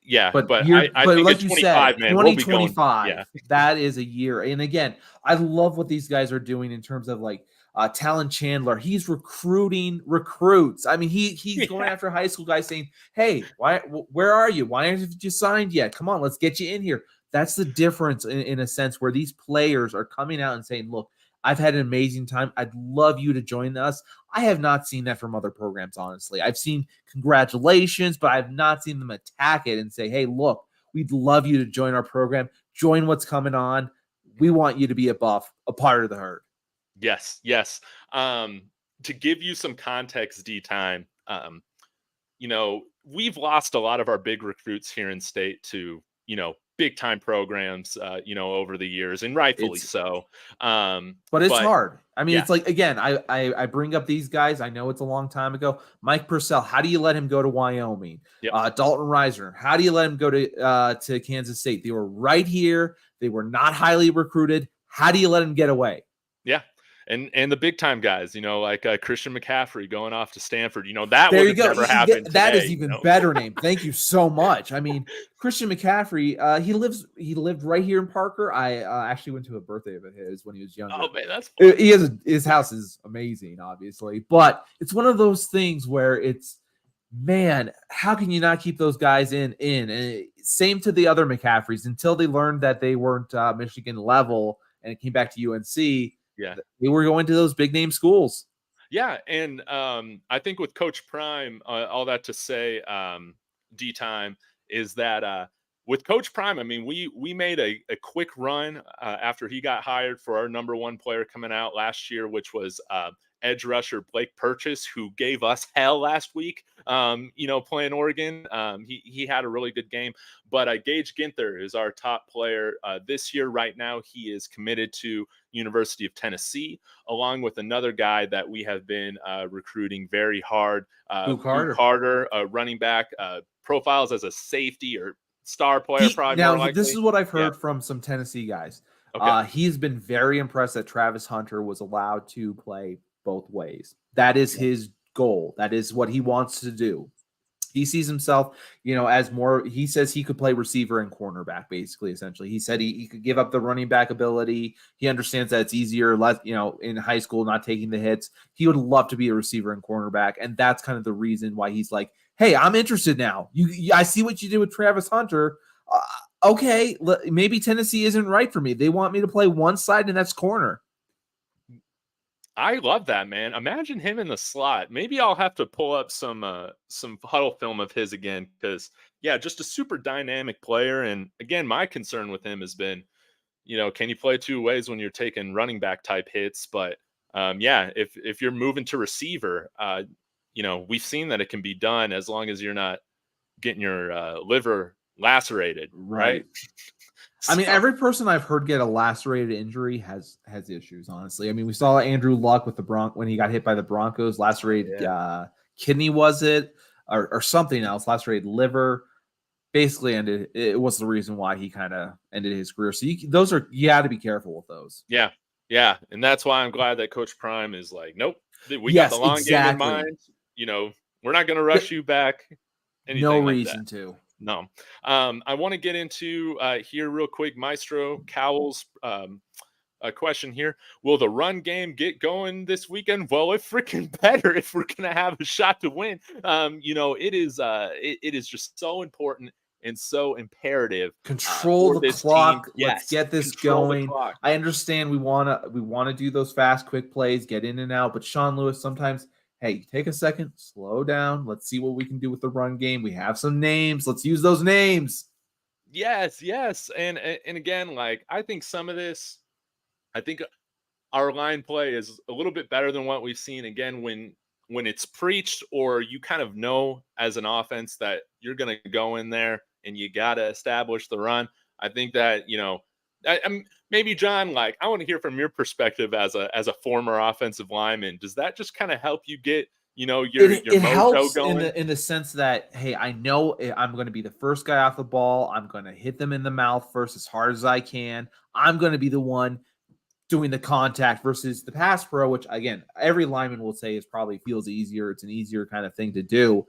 Yeah, But but year, I but think at like you said, 25, man, we'll be going. 2025, Yeah. that is a year. And again, I love what these guys are doing in terms of like Talon Chandler. He's recruiting recruits. I mean, he's going Yeah. after high school guys saying, "Hey, where are you? Why aren't you signed yet? Come on, let's get you in here." That's the difference in a sense where these players are coming out and saying, "Look, I've had an amazing time. I'd love you to join us." I have not seen that from other programs, honestly. I've seen congratulations, but I've not seen them attack it and say, hey, look, we'd love you to join our program. Join what's coming on. We want you to be a buff, a part of the herd. Yes, yes. To give you some context, D time, we've lost a lot of our big recruits here in state to, big time programs, over the years, and rightfully It's so. But it's But hard. I mean, yeah, it's like again, I bring up these guys. I know it's a long time ago. Mike Purcell, how do you let him go to Wyoming? yep, Dalton Reisner, how do you let him go to Kansas State? They were right here. They were not highly recruited. How do you let him get away? yeah. And the big time guys, like Christian McCaffrey going off to Stanford, that There would you have go. never happened That today, is even better name. Thank you so much. I mean, Christian McCaffrey, he lived right here in Parker. I actually went to a birthday of his when he was Oh younger. man, that's fun. His house is amazing, obviously, but it's one of those things where it's, man, how can you not keep those guys in? And same to the other McCaffreys until they learned that they weren't Michigan level and it came back to UNC. Yeah. They were going to those big name schools. Yeah, and I think with Coach Prime, all that to say, D time is that with Coach Prime, I mean, we made a quick run after he got hired for our number one player coming out last year, which was edge rusher Blake Purchase, who gave us hell last week. Playing Oregon, he had a really good game. But Gage Ginther is our top player this year. Right now, he is committed to University of Tennessee, along with another guy that we have been recruiting very hard, Luke Boo Carter. Carter, running back, profiles as a safety or star player, probably more This is likely. what I've Yeah. heard from some Tennessee guys. Okay. He's been very impressed that Travis Hunter was allowed to play both ways. That is his goal. That is what he wants to do. He sees himself, as more. He says he could play receiver and cornerback, basically, essentially. He said he could give up the running back ability. He understands that it's easier, less, in high school, not taking the hits. He would love to be a receiver and cornerback, and that's kind of the reason why he's like, "Hey, I'm interested now. I see what you did with Travis Hunter. Okay, maybe Tennessee isn't right for me. They want me to play one side, and that's corner." I love that, man. Imagine him in the slot. Maybe I'll have to pull up some huddle film of his again because yeah, just a super dynamic player. And again, my concern with him has been, can you play two ways when you're taking running back type hits? But yeah, if you're moving to receiver, we've seen that it can be done as long as you're not getting your liver lacerated, right? Right. I mean, So every person I've heard get a lacerated injury has issues. Honestly, I mean, we saw Andrew Luck with the when he got hit by the Broncos, lacerated yeah. kidney, was it, or something else, lacerated liver. Basically, ended. It was the reason why he kind of ended his career. So you got to be careful with those. Yeah. Yeah. And that's why I'm glad that Coach Prime is like, nope, we got the Yes, long game in exactly. mind. We're not going to rush you back, No anything like that. reason to. No. I want to get into here real quick, Maestro Cowell's a question here. Will the run game get going this weekend? Well, it freaking better if we're going to have a shot to win. It is just so important and so imperative Control for the this clock. team. Let's Yes, get this control the going. clock. I understand we wanna do those fast, quick plays, get in and out. But Sean Lewis, sometimes, hey, take a second, slow down. Let's see what we can do with the run game. We have some names. Let's use those names. Yes, yes. And again, like I think some of this, I think our line play is a little bit better than what we've seen. Again, when it's preached or you kind of know as an offense that you're going to go in there and you got to establish the run. I think that maybe John, like I want to hear from your perspective as a former offensive lineman. Does that just kind of help you get your It mojo helps going. in the sense that, hey, I know I'm going to be the first guy off the ball. I'm going to hit them in the mouth first as hard as I can. I'm going to be the one doing the contact versus the pass pro, which again, every lineman will say is probably feels easier. It's an easier kind of thing to do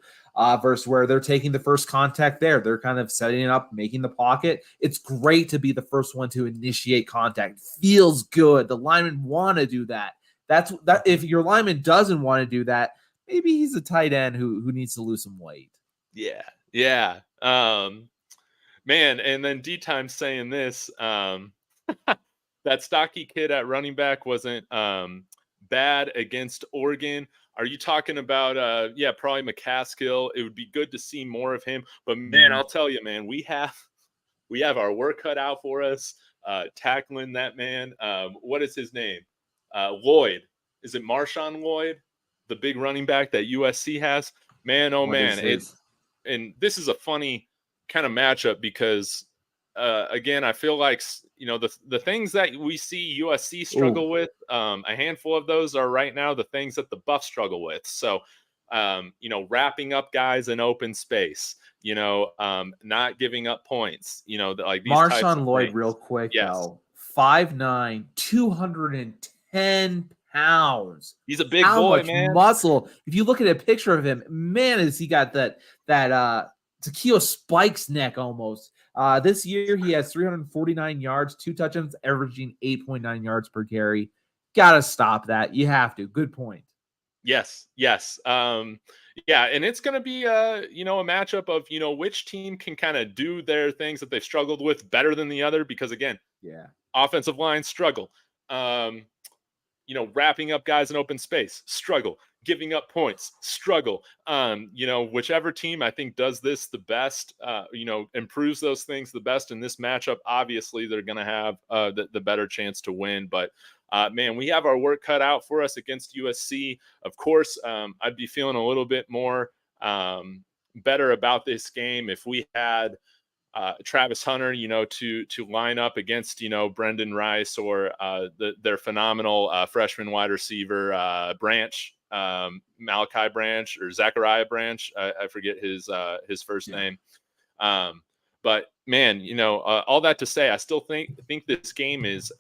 versus where they're taking the first contact there. They're kind of setting it up, making the pocket. It's great to be the first one to initiate contact. Feels good. The linemen want to do that. That's that. If your lineman doesn't want to do that, maybe he's a tight end who needs to lose some weight. Yeah. Yeah. Man, and then D time saying this, that stocky kid at running back wasn't bad against Oregon. Are you talking about yeah, probably McCaskill? It would be good to see more of him. But man, I'll tell you, man, we have our work cut out for us tackling that man. What is his name? Lloyd. Is it Marshawn Lloyd, the big running back that USC has? Man, oh What is man, his? and this is a funny kind of matchup because again, I feel like the things that we see USC struggle with, a handful of those are right now the things that the Buffs struggle with. So wrapping up guys in open space, not giving up points, like these types of Marshawn Lloyd, things. real quick Yes, though, 5'9", 210 pounds. he's a big How boy, much man. muscle? If you look at a picture of him, man, has he got that Takeo Spike's neck almost. This year he has 349 yards, 2 touchdowns, averaging 8.9 yards per carry. Gotta stop that. You have to. Good point. Yes, yes. Yeah, and it's going to be a matchup of, which team can kind of do their things that they've struggled with better than the other because again, Yeah. offensive line struggle. Wrapping up guys in open space, struggle. Giving up points, struggle. Whichever team I think does this the best, improves those things the best in this matchup, obviously they're going to have the better chance to win. But man, we have our work cut out for us against USC. Of course, I'd be feeling a little bit more better about this game if we had Travis Hunter, to line up against, Brendan Rice or their phenomenal freshman wide receiver Branch, Malachi Branch or Zachariah Branch. I forget his first name. But man, all that to say, I still think this game is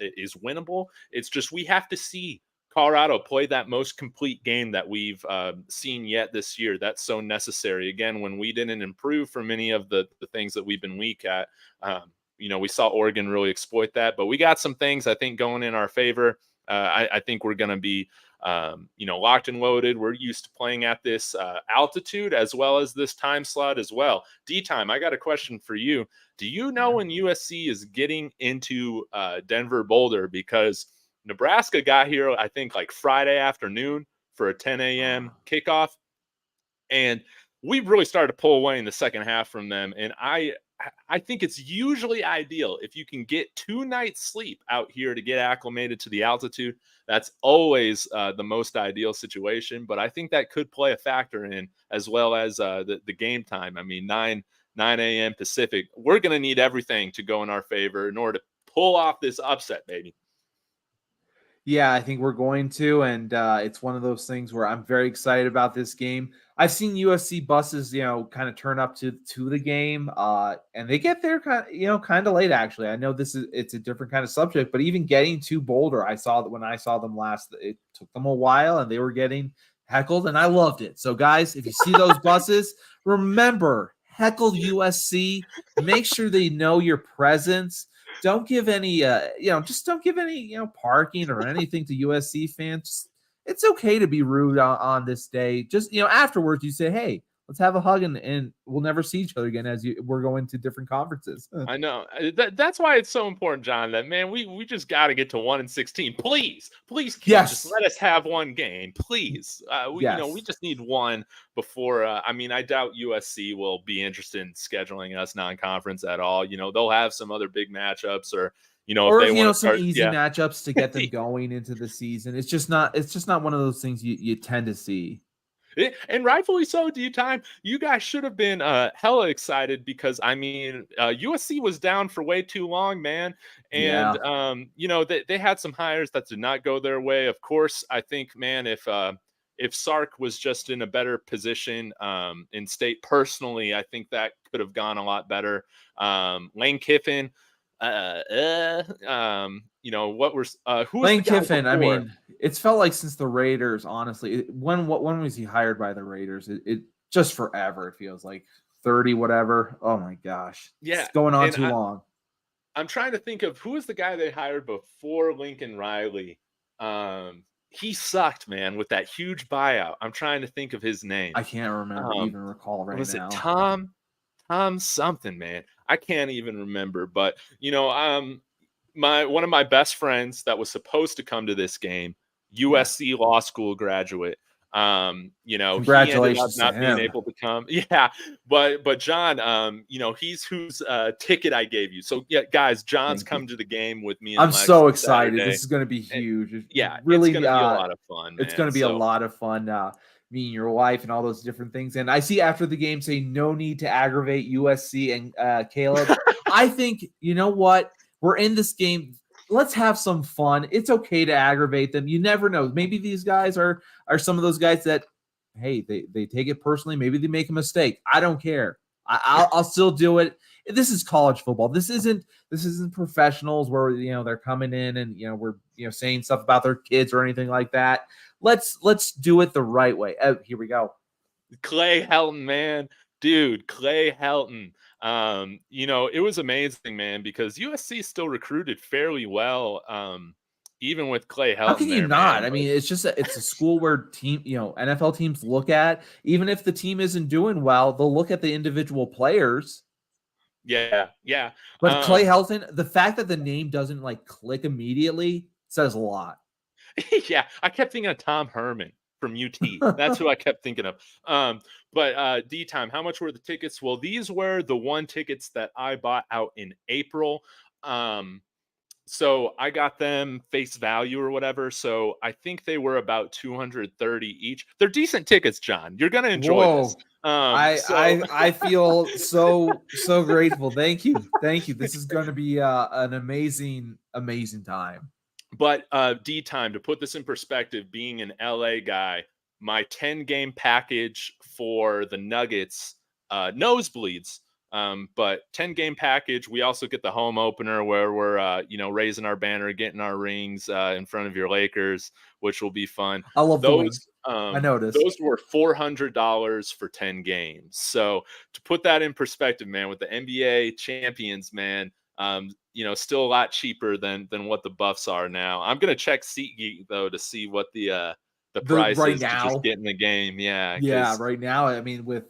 winnable. It's just we have to see Colorado play that most complete game that we've seen yet this year. That's so necessary. Again, when we didn't improve from any of the things that we've been weak at, we saw Oregon really exploit that. But we got some things I think going in our favor. I think we're going to be, locked and loaded. We're used to playing at this altitude as well as this time slot as well. D-time, I got a question for you. Do you know when USC is getting into Denver Boulder? Because Nebraska got here, I think, like Friday afternoon for a 10 a.m. kickoff. And we've really started to pull away in the second half from them. And I think it's usually ideal if you can get 2 nights sleep out here to get acclimated to the altitude. That's always the most ideal situation. But I think that could play a factor in as well as the game time. I mean, 9 a.m. Pacific. We're going to need everything to go in our favor in order to pull off this upset, baby. Yeah, I think we're going to, and it's one of those things where I'm very excited about this game. I've seen USC buses, kind of turn up to the game, and they get there kind of late. Actually, I know it's a different kind of subject, but even getting to Boulder, I saw that when I saw them last, it took them a while, and they were getting heckled, and I loved it. So, guys, if you see those buses, remember heckle USC. Make sure they know your presence. Don't give any, just don't give any, parking or anything to USC fans. It's okay to be rude on this day. Just, afterwards you say, hey, let's have a hug and we'll never see each other again as we're going to different conferences. I know that's why it's so important, John, that man, we just got to get to 1-16. Please, Ken, Yes. just let us have one game. Please. We just need one before, I doubt USC will be interested in scheduling us non-conference at all. They'll have some other big matchups or, or if they want to some start, easy matchups to get them going into the season. It's just not one of those things you tend to see. And rightfully so, D-time. You guys should have been hella excited because, USC was down for way too long, man. And, they had some hires that did not go their way. Of course, I think, man, if if Sark was just in a better position in state, personally, I think that could have gone a lot better. Lane Kiffin, what were who was the Lane guy Kiffin, I before? mean, it's felt like since the Raiders, honestly. When was he hired by the Raiders? It just forever. It feels like 30, whatever. Oh my gosh, Yeah, it's going on and too long. I'm trying to think of who was the guy they hired before Lincoln Riley. He sucked, man, with that huge buyout. I'm trying to think of his name. I can't remember, Um, even recall right was it now. Tom something, man? I can't even remember. But one of my best friends that was supposed to come to this game, Yeah, USC law school graduate. He ended up congratulations to not being him. able to come. Yeah, but John, he's whose ticket I gave you. So yeah, guys, John's Thank you. come to the game with me and I'm Lex so on excited. Saturday. This is going to be And huge. yeah, it's Really, gonna be a lot of fun, it's going man. to be a So lot of fun. Me and your wife and all those different things. And I see after the game saying no need to aggravate USC and Caleb. I think, you know what? We're in this game. Let's have some fun. It's okay to aggravate them. You never know. Maybe these guys are some of those guys that, hey, they take it personally. Maybe they make a mistake. I don't care. I'll still do it. This is college football. This isn't professionals where they're coming in and we're saying stuff about their kids or anything like that. Let's do it the right way. Oh, here we go. Clay Helton, man, dude, Clay Helton. It was amazing, man, because USC still recruited fairly well, even with Clay How Helton can you there, not? man. I But mean, it's a school where NFL teams look at, even if the team isn't doing well, they'll look at the individual players. yeah, yeah. But Clay Helton, the fact that the name doesn't like click immediately says a lot. Yeah, I kept thinking of Tom Herman from UT. That's who I kept thinking of. But D time, how much were the tickets? Well, these were the one tickets that I bought out in April. So I got them face value or whatever. So I think they were about 230 each. They're decent tickets, John. You're gonna enjoy this. Whoa. Um, I so I I feel so grateful. Thank you. Thank you. This is going to be an amazing time. But D time, to put this in perspective, being an LA guy, my 10 game package for the Nuggets, nosebleeds. But 10 game package, we also get the home opener where we're raising our banner, getting our rings in front of your Lakers, which will be fun. I love the wings. Those I noticed. those were $400 for 10 games. So to put that in perspective, man, with the NBA champions, man, still a lot cheaper than what the Buffs are now. I'm gonna check SeatGeek though to see what the price Right is to just now. get in the game. Yeah, Yeah, because right now. I mean, with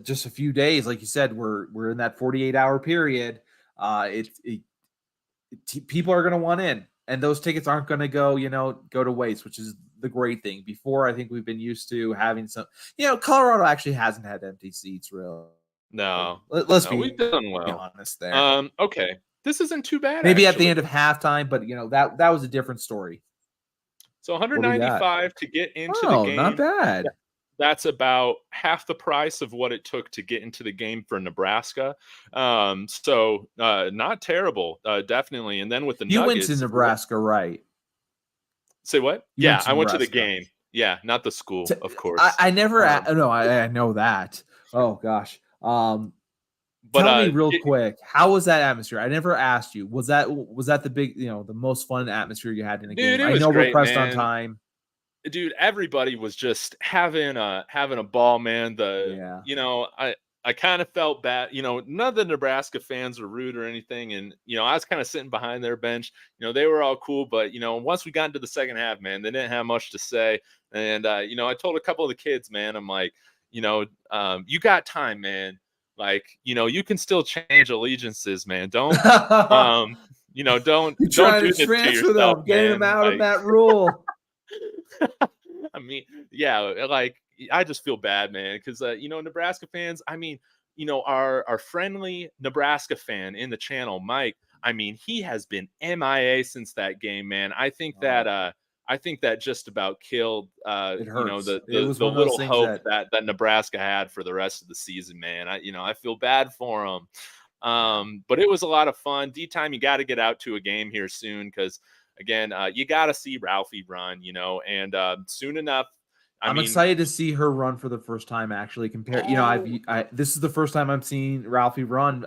just a few days, like you said, we're in that 48-hour period. People are going to want in, and those tickets aren't going to go to waste, which is the great thing. Before, I think we've been used to having some. Colorado actually hasn't had empty seats, really. no, Let's no, we've be done well. honest there. Okay, this isn't too bad Maybe at the actually. end of halftime, but that was a different story. So What do we got? 195 to get into the Oh, not game. bad. That's about half the price of what it took to get into the game for Nebraska. So not terrible, definitely. And then with the You went to Nuggets, Nebraska, right? say what? You went Yeah, to I went to the Nebraska. game. Yeah, not the school, of course. I never. Um, No, I know that. Oh gosh. but Tell me real quick, how was that atmosphere? I never asked you. Was that the big, the most fun atmosphere you had in a dude, game? it I was know we're great, pressed on man. time. Dude, everybody was just having a ball, man. Yeah. I kind of felt bad. None of the Nebraska fans were rude or anything, and I was kind of sitting behind their bench. They were all cool, but once we got into the second half, man, they didn't have much to say. And I told a couple of the kids, man, I'm like, you got time, man. Like, you can still change allegiances, man. Don't You're don't trying do to this to transfer yourself, them, getting them man. out of Like, that rule. I mean, yeah, like I just feel bad, man, because Nebraska fans. I mean, our friendly Nebraska fan in the channel, Mike. I mean, he has been MIA since that game, man. I think that just about killed It hurts. the It the was the one of those little things hope that that Nebraska had for the rest of the season, man. I feel bad for him. yeah. But it was a lot of fun. D time, you got to get out to a game here soon because again, you got to see Ralphie run, and soon enough. I'm excited to see her run for the first time. Actually, this is the first time I'm seeing Ralphie run.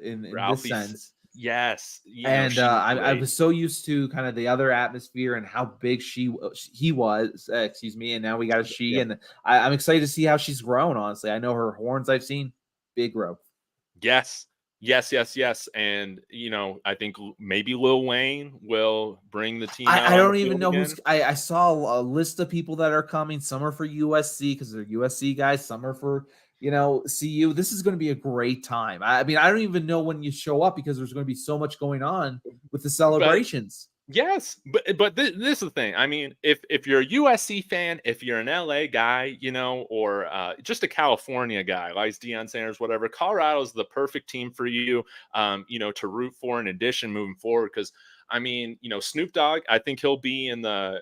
In this sense, yes, and she was I great. was so used to kind of the other atmosphere and how big he was. Excuse me, and now we got a she, Yeah. and I'm excited to see how she's grown. Honestly, I know her horns I've seen, big growth. Yes. Yes. And, I think maybe Lil Wayne will bring the team out I on the don't even field know again. I saw a list of people that are coming. Some are for USC because they're USC guys. Some are for CU. This is going to be a great time. I mean, I don't even know when you show up because there's going to be so much going on with the But celebrations. yes, but this is the thing. I mean, if you're a USC fan, if you're an LA guy, or just a California guy, likes Deion Sanders, whatever, Colorado's the perfect team for you, to root for in addition moving forward. Because I mean, Snoop Dogg, I think he'll be in the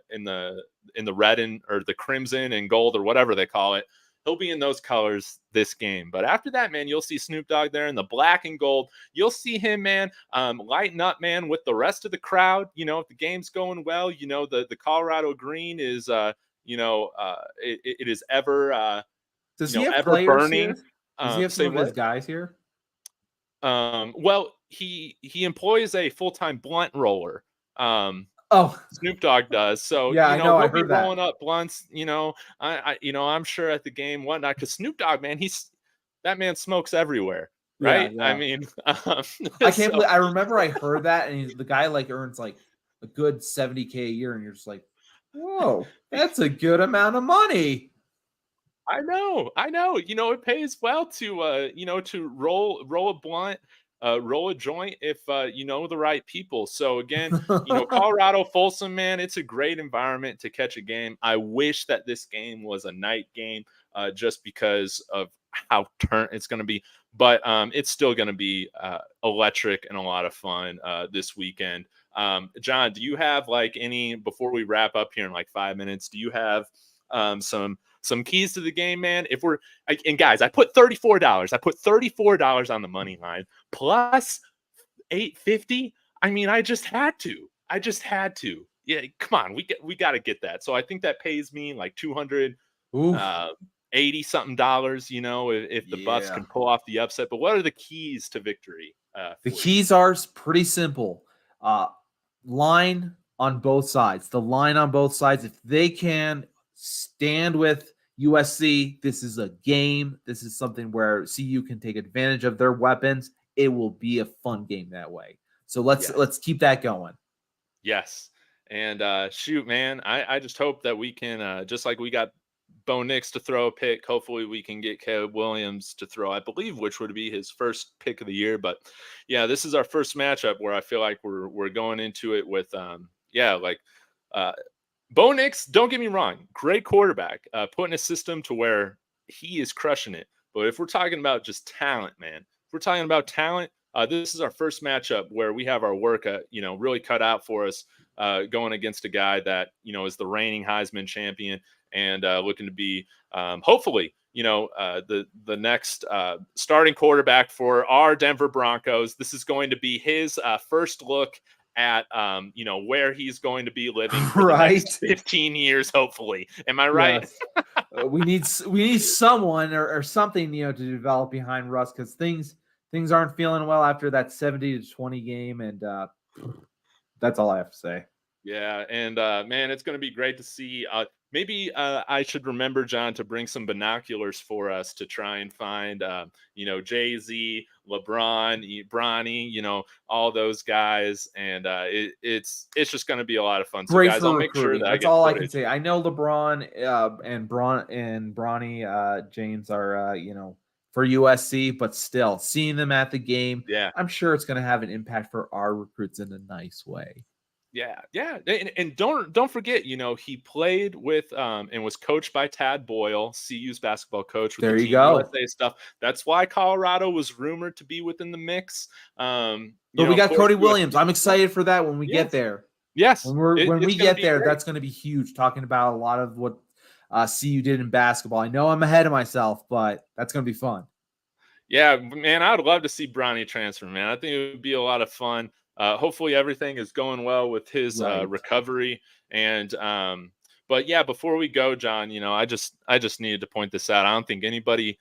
red or the crimson and gold or whatever they call it. He'll be in those colors this game. But after that, man, you'll see Snoop Dogg there in the black and gold. You'll see him, man, lighten up, man, with the rest of the crowd. If the game's going well, the Colorado green is, it is ever, Does he have ever players burning. here? Does he have some Say of his what? guys here? Well, he employs a full-time blunt roller. Oh, Snoop Dogg does. So, yeah, I know. I he'll be heard that. rolling up blunts, I'm sure at the game, whatnot, because Snoop Dogg, man, that man smokes everywhere, Yeah, right? I yeah. mean, I can't so believe. I remember I heard that, and the guy earns a good 70K a year, and you're just like, whoa, that's a good amount of money. I know. It pays well to to roll a blunt, roll a joint if you know the right people. So again, Colorado Folsom, man, it's a great environment to catch a game. I wish that this game was a night game, just because of how turn it's going to be. But it's still going to be electric and a lot of fun this weekend. John, do you have any before we wrap up here in 5 minutes? Do you have some keys to the game, man? And guys, I put $34. I put $34 on the money line plus 850. I mean, I just had to. Yeah, come on, we got to get that. So I think that pays me 200 80 something dollars, if the Buffs Yeah. can pull off the upset. But what are the keys to victory? The keys are pretty simple. Line on both sides. The line on both sides, if they can stand with USC, this is a game. This is something where CU can take advantage of their weapons. It will be a fun game that way. So let's keep that going. Yes. And shoot, man, I just hope that we can, just like we got Bo Nix to throw a pick, hopefully we can get Caleb Williams to throw, I believe, which would be his first pick of the year. But yeah, this is our first matchup where I feel like we're going into it with Bo Nix, don't get me wrong, great quarterback, put in a system to where he is crushing it. But if we're talking about just talent, man, if we're talking about talent, this is our first matchup where we have our work, really cut out for us, going against a guy that is the reigning Heisman champion and looking to be, hopefully, the next starting quarterback for our Denver Broncos. This is going to be his first look at where he's going to be living for the next 15 years, hopefully. Am I right? Yes. we need someone or something to develop behind Russ, because things aren't feeling well after that 70-20 game, and that's all I have to say. Yeah, and man, it's going to be great to see. Maybe I should remember, John, to bring some binoculars for us to try and find, Jay-Z, LeBron, Bronny, all those guys, and it's just going to be a lot of fun. So, Great guys, for I'll make sure recruiting. that I That's get all I footage. can say. I know LeBron and Bronny James are for USC, but still seeing them at the game, Yeah. I'm sure it's going to have an impact for our recruits in a nice way. Yeah, and don't forget, he played with and was coached by Tad Boyle, CU's basketball coach, with There the you Team go. USA stuff. That's why Colorado was rumored to be within the mix. But we got Cody Williams. I'm excited for that when we get there. Yes, when we get there, great. that's going to be huge. Talking about a lot of what CU did in basketball. I know I'm ahead of myself, but that's going to be fun. Yeah, man, I would love to see Bronny transfer, man. I think it would be a lot of fun. hopefully everything is going well with his Right. recovery. And but yeah, before we go, John, I just needed to point this out. I don't think anybody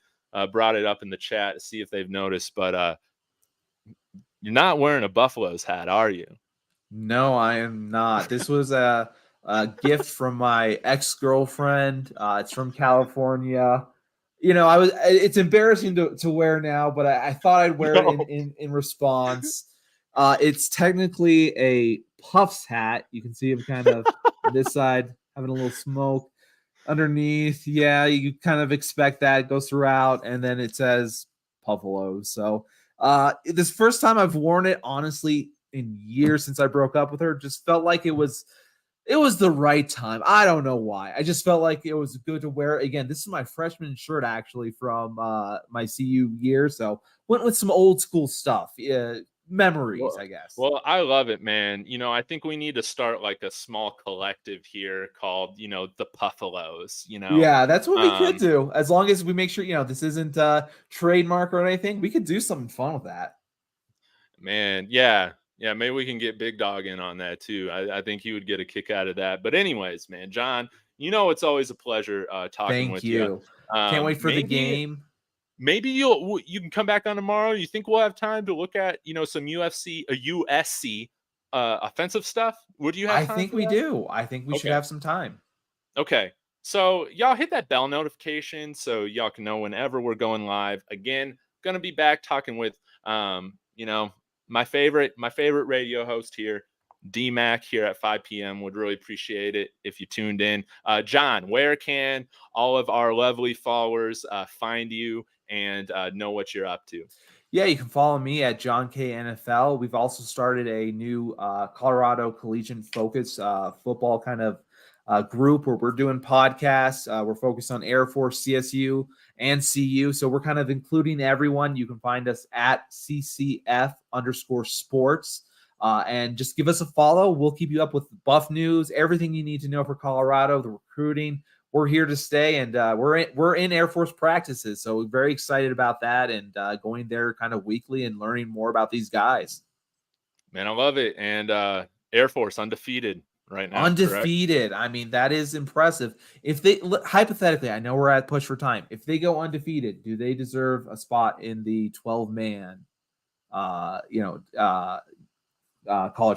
brought it up in the chat to see if they've noticed, but you're not wearing a Buffaloes hat, are you? No, I am not. This was a gift from my ex-girlfriend. It's from California. It's embarrassing to wear now, but I thought I'd wear it No. in response. It's technically a Puffs hat. You can see him kind of on this side having a little smoke underneath. Yeah, you kind of expect that. It goes throughout, and then it says Buffalo. So this first time I've worn it, honestly, in years since I broke up with her. Just felt like it was the right time. I don't know why. I just felt like it was good to wear. Again, this is my freshman shirt actually from my CU year. So went with some old school stuff. Memories, Well, I guess. well, I love it, man. I think we need to start like a small collective here called, the Puffalos, Yeah, that's what we could Um, do. As long as we make sure, this isn't trademark or anything, we could do something fun with that. man, yeah. Yeah, maybe we can get Big Dog in on that too. I think he would get a kick out of that. But anyways, man, John, it's always a pleasure talking Thank with you. you. Can't wait for the Maybe game. maybe you can come back on tomorrow. You think we'll have time to look at, some USC offensive stuff? Would you have I time think for we that? do. I think we should Okay. have some time. Okay. So y'all hit that bell notification so y'all can know whenever we're going live. Again, gonna be back talking with my favorite radio host here, DMAC here at 5 p.m. Would really appreciate it if you tuned in. John, where can all of our lovely followers find you and know what you're up to? Yeah, you can follow me at John K NFL. We've also started a new Colorado Collegiate Focus football kind of group where we're doing podcasts. We're focused on Air Force, CSU, and CU. So we're kind of including everyone. You can find us at CCF_sports. And just give us a follow. We'll keep you up with Buff news, everything you need to know for Colorado, the recruiting. We're here to stay, and we're in Air Force practices, so we're very excited about that and going there kind of weekly and learning more about these guys. Man, I love it. And Air Force undefeated right now, correct? Undefeated. I mean, that is impressive. If they hypothetically, I know we're at push for time. If they go undefeated, do they deserve a spot in the 12-man, college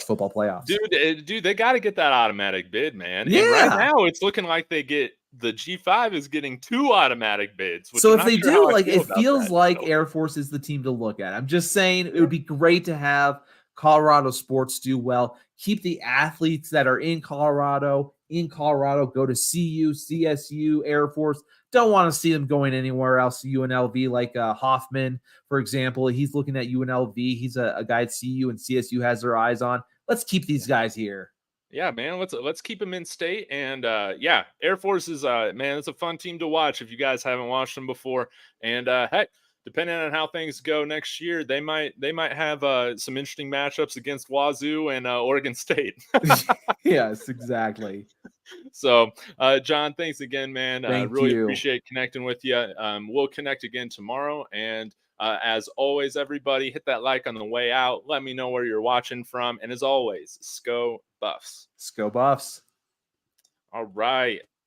football playoffs? Dude, they got to get that automatic bid, man. And right Yeah. now, it's looking like the G5 is getting 2 automatic bids, which So I'm if not they sure how do, I like, feel it about feels that. like So, Air Force is the team to look at. I'm just saying it yeah, would be great to have Colorado sports do well. Keep the athletes that are in Colorado, go to CU, CSU, Air Force. Don't want to see them going anywhere else. UNLV, like Hoffman, for example, he's looking at UNLV. He's a guy at CU and CSU has their eyes on. Let's keep these guys here. yeah, man. Let's keep them in state. And yeah, Air Force is man, it's a fun team to watch if you guys haven't watched them before. And heck, depending on how things go next year, they might have some interesting matchups against Wazoo and Oregon State. Yes, exactly. So, John, thanks again, man. Thank Really you. appreciate connecting with you. We'll connect again tomorrow. And as always, everybody, hit that like on the way out. Let me know where you're watching from. And as always, Sco Buffs. Let's go Buffs. All right.